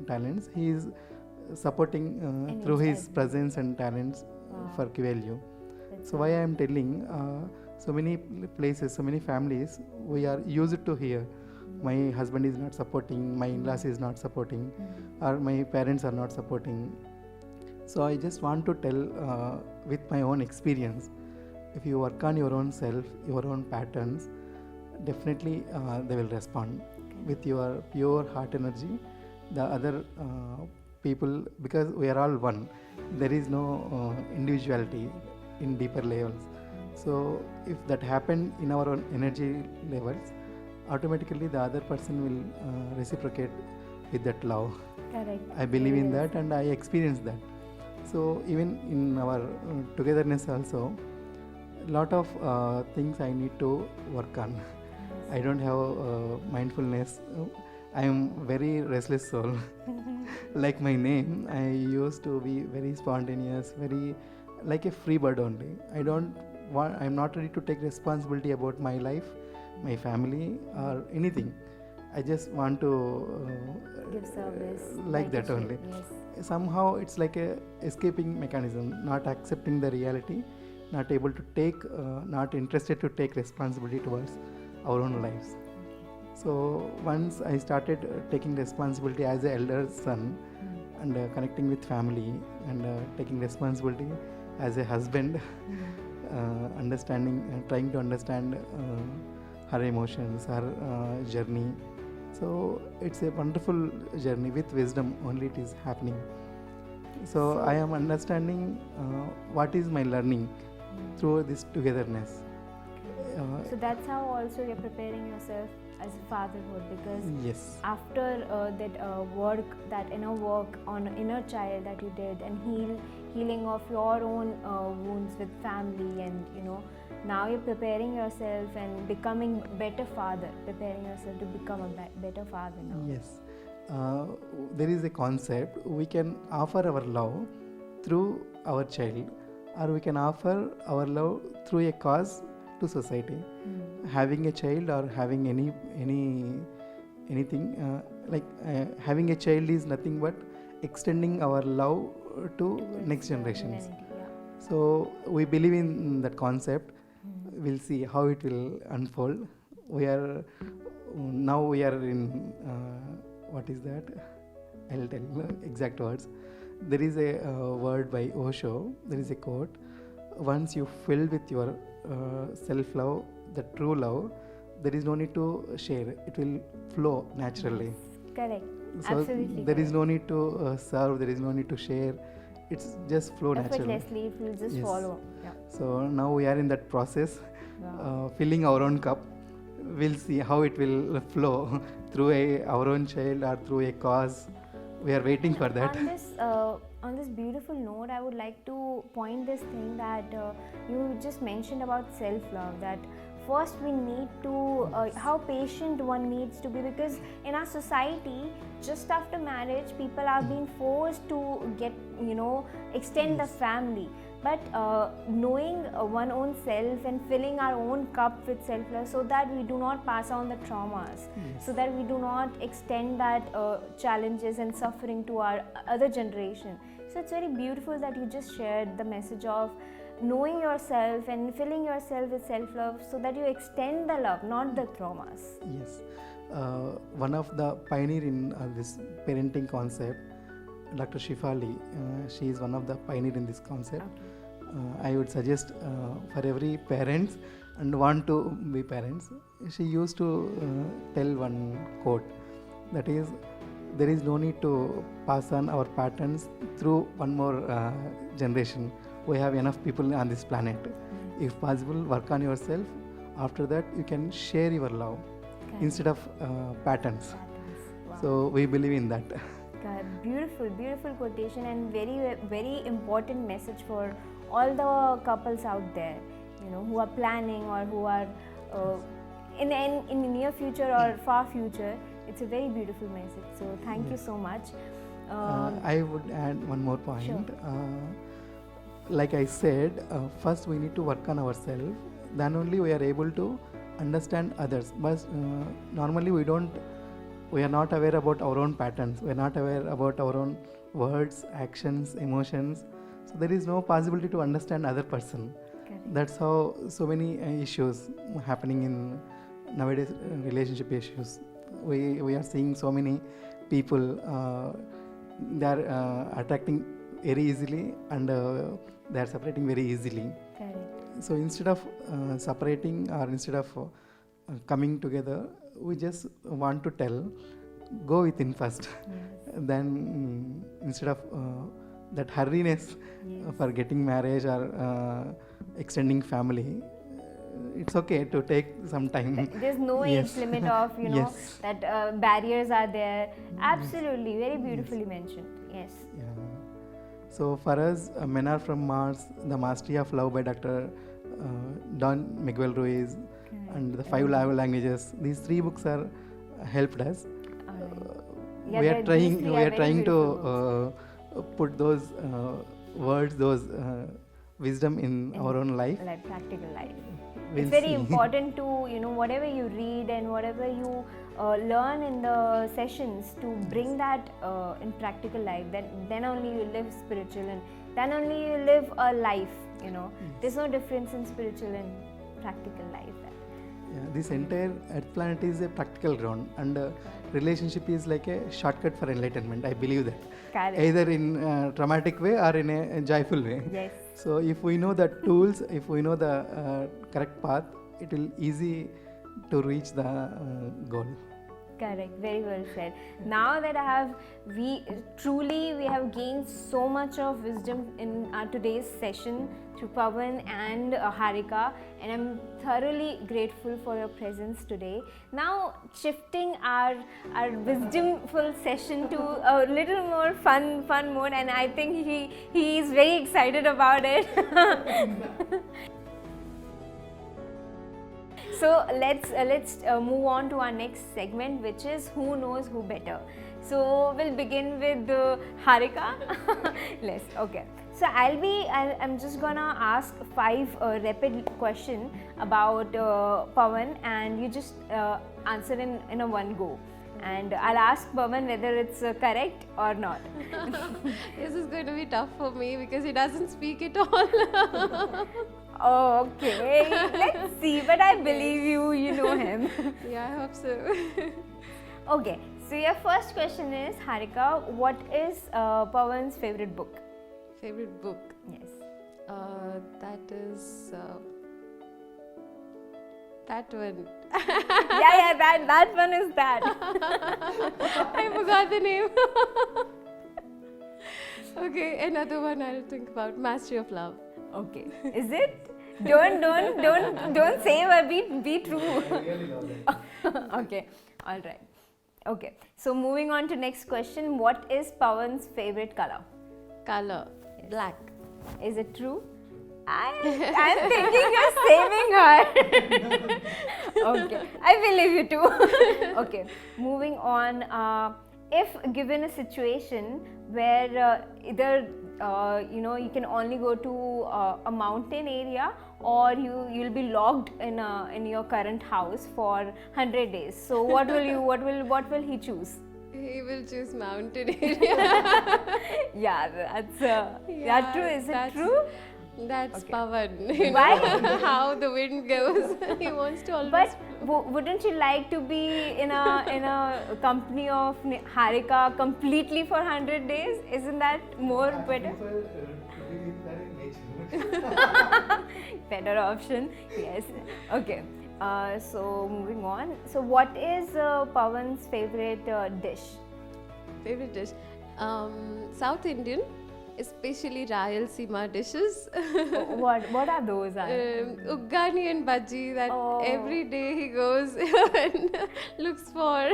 talents. He is supporting through his presence and talents for QLU. So why I am telling, so many places, so many families, we are used to hear, my husband is not supporting, my in-laws is not supporting, or my parents are not supporting. So I just want to tell with my own experience, if you work on your own self, your own patterns, definitely they will respond with your pure heart energy. The other people, because we are all one, there is no individuality in deeper levels. So if that happened in our own energy levels, automatically the other person will reciprocate with that love. Correct. I believe in that and I experience that. So even in our togetherness also, lot of things I need to work on. I don't have mindfulness. I am very restless soul. Like my name, I used to be very spontaneous, very like a free bird only. I'm not ready to take responsibility about my life, my family, or anything. I just want to give service. Like that only. Yes. Somehow it's like a escaping mechanism, not accepting the reality, not able to take, not interested to take responsibility towards our own lives. So once I started taking responsibility as an elder son and connecting with family and taking responsibility as a husband, understanding, trying to understand her emotions, her journey. So it's a wonderful journey with wisdom only it is happening. So I am understanding what is my learning through this togetherness. So that's how also you're preparing yourself as a fatherhood, because yes, after that work, that inner work on inner child that you did, and healing of your own wounds with family, and now you're preparing yourself and becoming better father, preparing yourself to become a better father now. Yes, there is a concept, we can offer our love through our child, or we can offer our love through a cause to society. Having a child or having anything having a child is nothing but extending our love to next generations. So we believe in that concept. We'll see how it will unfold. We are in what is that? I'll tell you exact words. There is a word by Osho. There is a quote. Once you fill with your self-love, the true love, there is no need to share. It will flow naturally. Correct. So absolutely. There is no need to serve. There is no need to share. It's just flow naturally. Effortlessly, it will just follow. Yeah. So now we are in that process, filling our own cup. We'll see how it will flow through our own child or through a cause. We are waiting for that. On this beautiful note, I would like to point this thing that you just mentioned about self-love, that first we need to, how patient one needs to be, because in our society, just after marriage, people are being forced to extend the family. But knowing one own self and filling our own cup with self-love, so that we do not pass on the traumas, so that we do not extend that challenges and suffering to our other generation. So it's very beautiful that you just shared the message of knowing yourself and filling yourself with self-love, so that you extend the love, not the traumas. Yes. one of the pioneer in this parenting concept, Dr. Shifali, she is one of the pioneer in this concept. I would suggest for every parents and want to be parents, she used to tell one quote, that is, there is no need to pass on our patterns through one more generation. We have enough people on this planet. If possible, work on yourself. After that, you can share your love instead of patterns. Wow. So we believe in that. God, beautiful, beautiful quotation, and very, very important message for all the couples out there, who are planning or who are in the near future or far future. It's a very beautiful message. So thank you so much. I would add one more point. Sure. Like I said, first we need to work on ourselves. Then only we are able to understand others. But normally we are not aware about our own patterns. We are not aware about our own words, actions, emotions. So there is no possibility to understand other person. Correct. That's how so many issues happening in nowadays, relationship issues. We are seeing so many people, they are attracting very easily and they are separating very easily. Correct. So instead of separating or instead of coming together, we just want to tell, go within first. Yes. Then instead of that hurriness for getting marriage or extending family, it's okay to take some time. There's no Yes. age limit of, Yes. that barriers are there. Absolutely, very beautifully mentioned. Yes. Yeah. So for us, Men Are From Mars, The Mastery of Love by Dr. Don Miguel Ruiz, and The 5 Love Languages. These 3 books are helped us. Yeah, We are these three we are are very trying beautiful to put those words, those wisdom in our own life. like practical life. We'll It's very see. important to, whatever you read and whatever you learn in the sessions, to bring that in practical life. Then only you live spiritual, and then only you live a life. There's no difference in spiritual and practical life. Yeah, this entire Earth planet is a practical ground, and relationship is like a shortcut for enlightenment. I believe that. Correct. Either in a traumatic way or in a joyful way. Yes. So if we know the tools, if we know the correct path, it will easy to reach the goal. Correct, very well said. Now that we have gained so much of wisdom in our today's session through Pavan and Harika, and I'm thoroughly grateful for your presence today. Now shifting our wisdomful session to a little more fun mode, and I think he is very excited about it. So let's move on to our next segment, which is Who Knows Who Better. So we'll begin with Harika. Okay. So I'm just gonna ask 5 rapid question about Pavan, and you just answer in a one go. And I'll ask Pavan whether it's correct or not. This is going to be tough for me because he doesn't speak at all. Okay, let's see. But I believe you know him. Yeah, I hope so. Okay, so your first question is, Harika, what is Pavan's favorite book? Favorite book? Yes. That is that one. Yeah, that one is that. I forgot the name. Okay, another one I'll think about. Mastery of Love. Okay, is it? Don't say but be true. Okay, all right. Okay, so moving on to next question. What is Pavan's favorite color? Color. Black. Is it true? I'm thinking you're saving her. Okay, I believe you too. Okay, moving on. If given a situation where either you can only go to a mountain area, or you'll be locked in your current house for 100 days. So what will he choose? He will choose mountain area. Yeah, that's that true. Is it true? That's Okay. Pavan. You Why? know how the wind goes. He wants to always. But wouldn't you like to be in a company of Harika completely for 100 days? Isn't that more better? Better option, yes. Okay. So moving on. So what is Pavan's favorite dish? Favorite dish? South Indian, especially Rayalaseema dishes. What are those? Uggani and bhaji that Oh. every day he goes and looks for.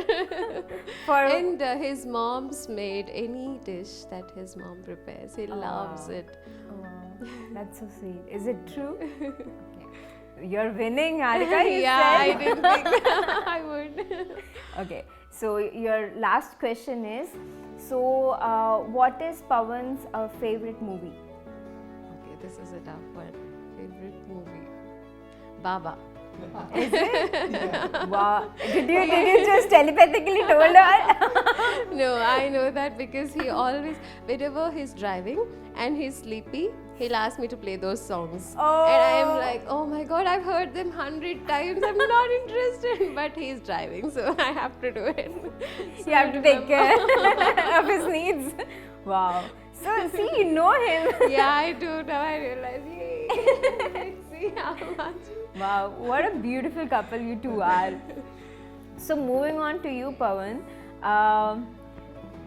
For And his mom's made any dish that his mom prepares. He loves it. oh, that's so sweet. Is it true? Okay. You're winning, Harika. You Yeah, I said. didn't think I would. Okay. So your last question is, so what is Pavan's favorite movie? Okay, this is a tough one. Favorite movie? Baba. Is it? Wow. Did you just telepathically told her? No, I know that because he always, whenever he's driving and he's sleepy, he'll ask me to play those songs. Oh. And I'm like, oh my god, I've heard them 100 times. I'm not interested. But he's driving, so I have to do it. So You have to take care of his needs. Wow. So see, you know him. Yeah, I do. Now I realize. Yay. Let's see how much. Wow, what a beautiful couple you two are. So moving on to you, Pavan. I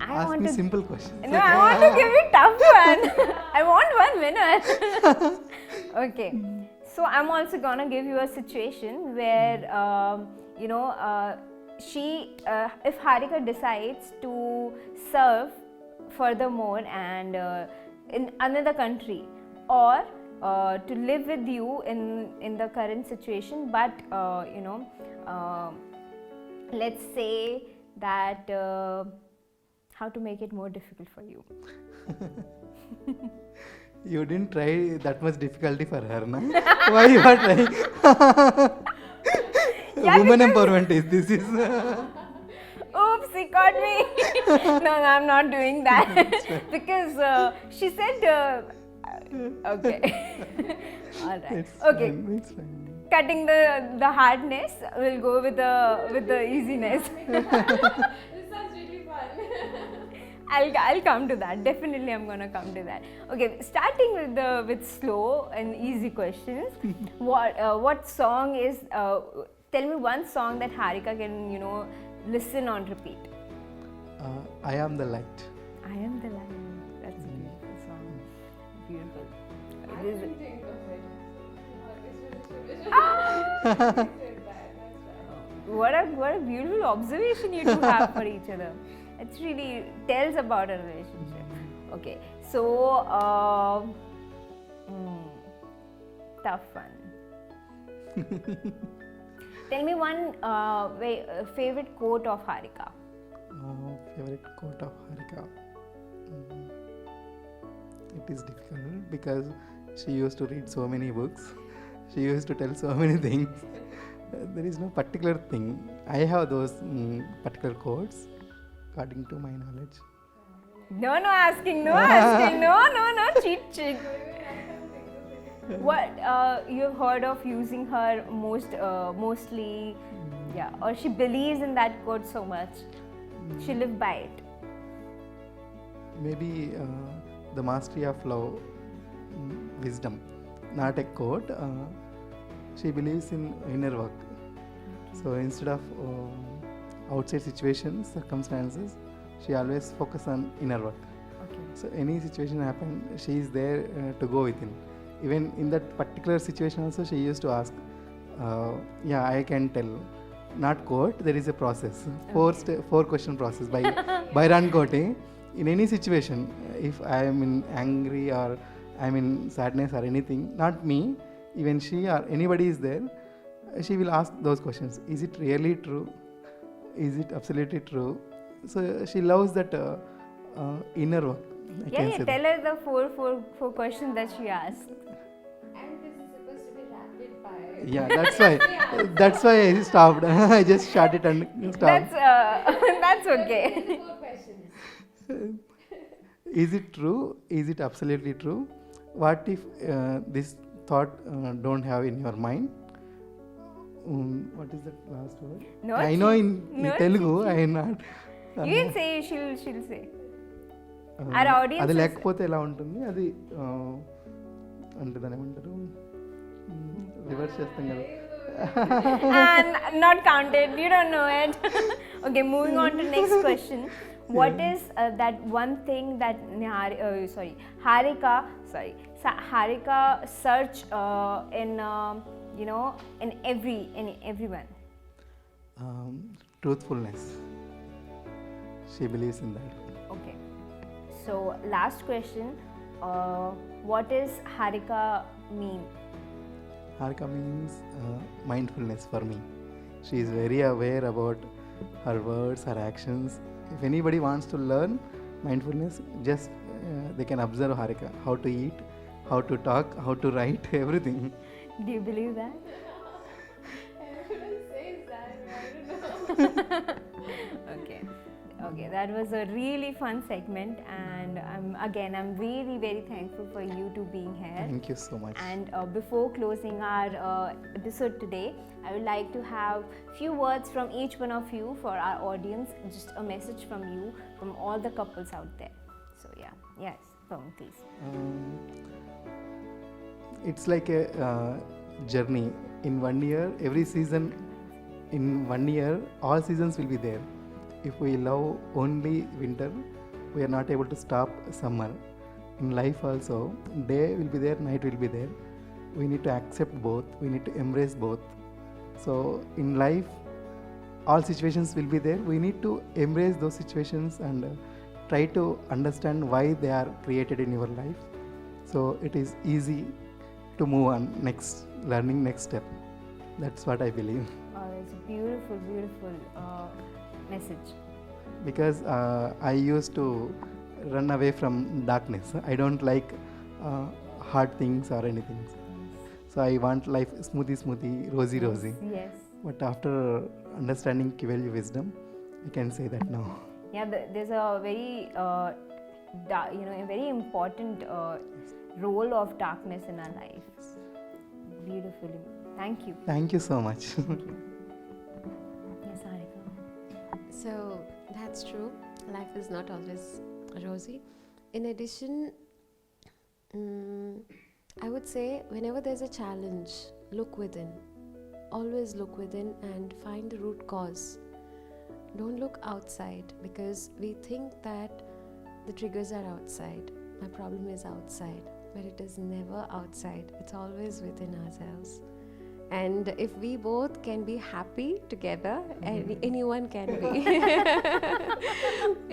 Ask want me to. simple questions. No, I want to give you tough one. I want one winner. Okay. So I'm also gonna give you a situation where if Harika decides to serve furthermore and in another country, or to live with you in the current situation, but let's say that how to make it more difficult for you. You didn't try that much difficulty for her, na? Why you are trying? Yeah, Woman because- empowerment is this is. Oops, he caught me. No, I'm not doing that. Because she said, okay. Alright. It's Okay. fine, it's fine. Cutting the hardness, we'll go with the easiness. This sounds really fun. I'll come to that. Definitely, I'm gonna come to that. Okay, starting with slow and easy questions. What song is? Tell me one song that Harika can listen on repeat. I am the light. I am the lion. That's a beautiful song. Beautiful. I It is- didn't think of it. What a beautiful observation you two have for each other. It really tells about a relationship. Okay, so tough one. Tell me one favorite quote of Harika. Favorite quote of Harika. It is difficult because she used to read so many books. She used to tell so many things. There is no particular thing. I have those particular quotes according to my knowledge. No asking, no, cheat. What you've heard of using her mostly, yeah, or she believes in that quote so much, she lived by it. Maybe the mastery of love, wisdom, not a quote. She believes in inner work. So instead of outside situations, circumstances, she always focus on inner work. Okay. So any situation happen, she is there to go within. Even in that particular situation also, she used to ask, yeah, I can tell. Not quote, there is a process. Four question process by Byron Cote. In any situation, if I am in angry or I am in sadness or anything, not me, even she or anybody is there, she will ask those questions. Is it really true? Is it absolutely true? So she loves that inner work. I can say Tell that. her the four questions that she asked. And this is supposed to be rapid fire. Yeah, that's why. That's why I stopped. I just shut it and stopped. That's okay. 4 questions. Is it true? Is it absolutely true? what if this thought don't have in your mind? What is that last word? No, I know in no, Telugu I am not. You can say, she'll say. Our audience అది is- లేకపోతే ఎలా ఉంటుంది అది అంటే దాని ఏమంటారు reverse చేస్తాం కదా. And not counted. You don't know it. Okay, moving on to next question. What is that one thing that Harika search in in everyone? Truthfulness. She believes in that. Okay. So last question. What is Harika mean? Harika means mindfulness for me. She is very aware about her words, her actions. If anybody wants to learn mindfulness, just they can observe Harika. How to eat, how to talk, how to write, everything. Do you believe that? Everyone says that, I don't know. Okay, that was a really fun segment, and I'm really very thankful for you two being here. Thank you so much. And before closing our episode today, I would like to have few words from each one of you for our audience, just a message from you, from all the couples out there. So yeah, yes, Pavan, please. It's like a journey. In 1 year, every season, in 1 year, all seasons will be there. If we love only winter, we are not able to stop summer. In life also, day will be there, night will be there. We need to accept both, we need to embrace both. So in life, all situations will be there. We need to embrace those situations and try to understand why they are created in your life. So it is easy to move on learning next step. That's what I believe. Oh, it's a beautiful message. Because I used to run away from darkness. I don't like hard things or anything. So I want life smoothie, rosy. Yes. But after understanding Kivelyu wisdom, I can say that now. Yeah, there's a very a very important role of darkness in our life. Beautifully. Thank you. Thank you so much. Yes, Harika. So that's true. Life is not always rosy. In addition, I would say whenever there's a challenge, look within. Always look within and find the root cause. Don't look outside, because we think that the triggers are outside. My problem is outside, but it is never outside. It's always within ourselves. And if we both can be happy together, anyone can be.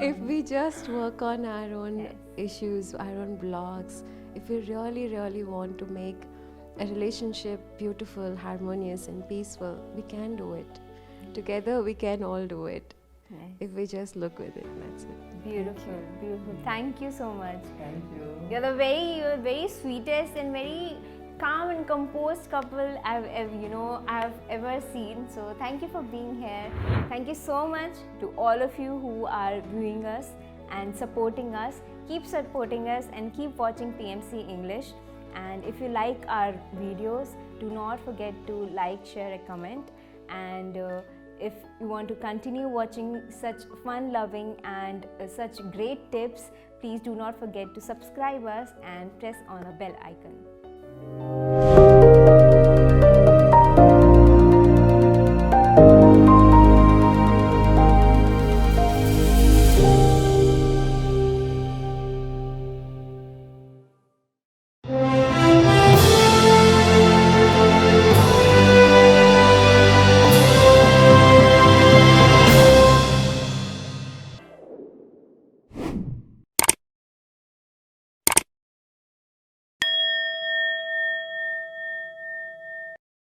If we just work on our own issues, our own blocks, if we really want to make a relationship beautiful, harmonious and peaceful, we can do it. Together we can all do it. Nice. If we just look with it, that's it. Beautiful. Thank you so much. Thank you. You're the very sweetest and very calm and composed couple I've ever seen. So thank you for being here. Thank you so much to all of you who are viewing us and supporting us. Keep supporting us and keep watching PMC English. And if you like our videos, do not forget to like, share, and comment. And if you want to continue watching such fun-loving and such great tips, please do not forget to subscribe us and press on the bell icon.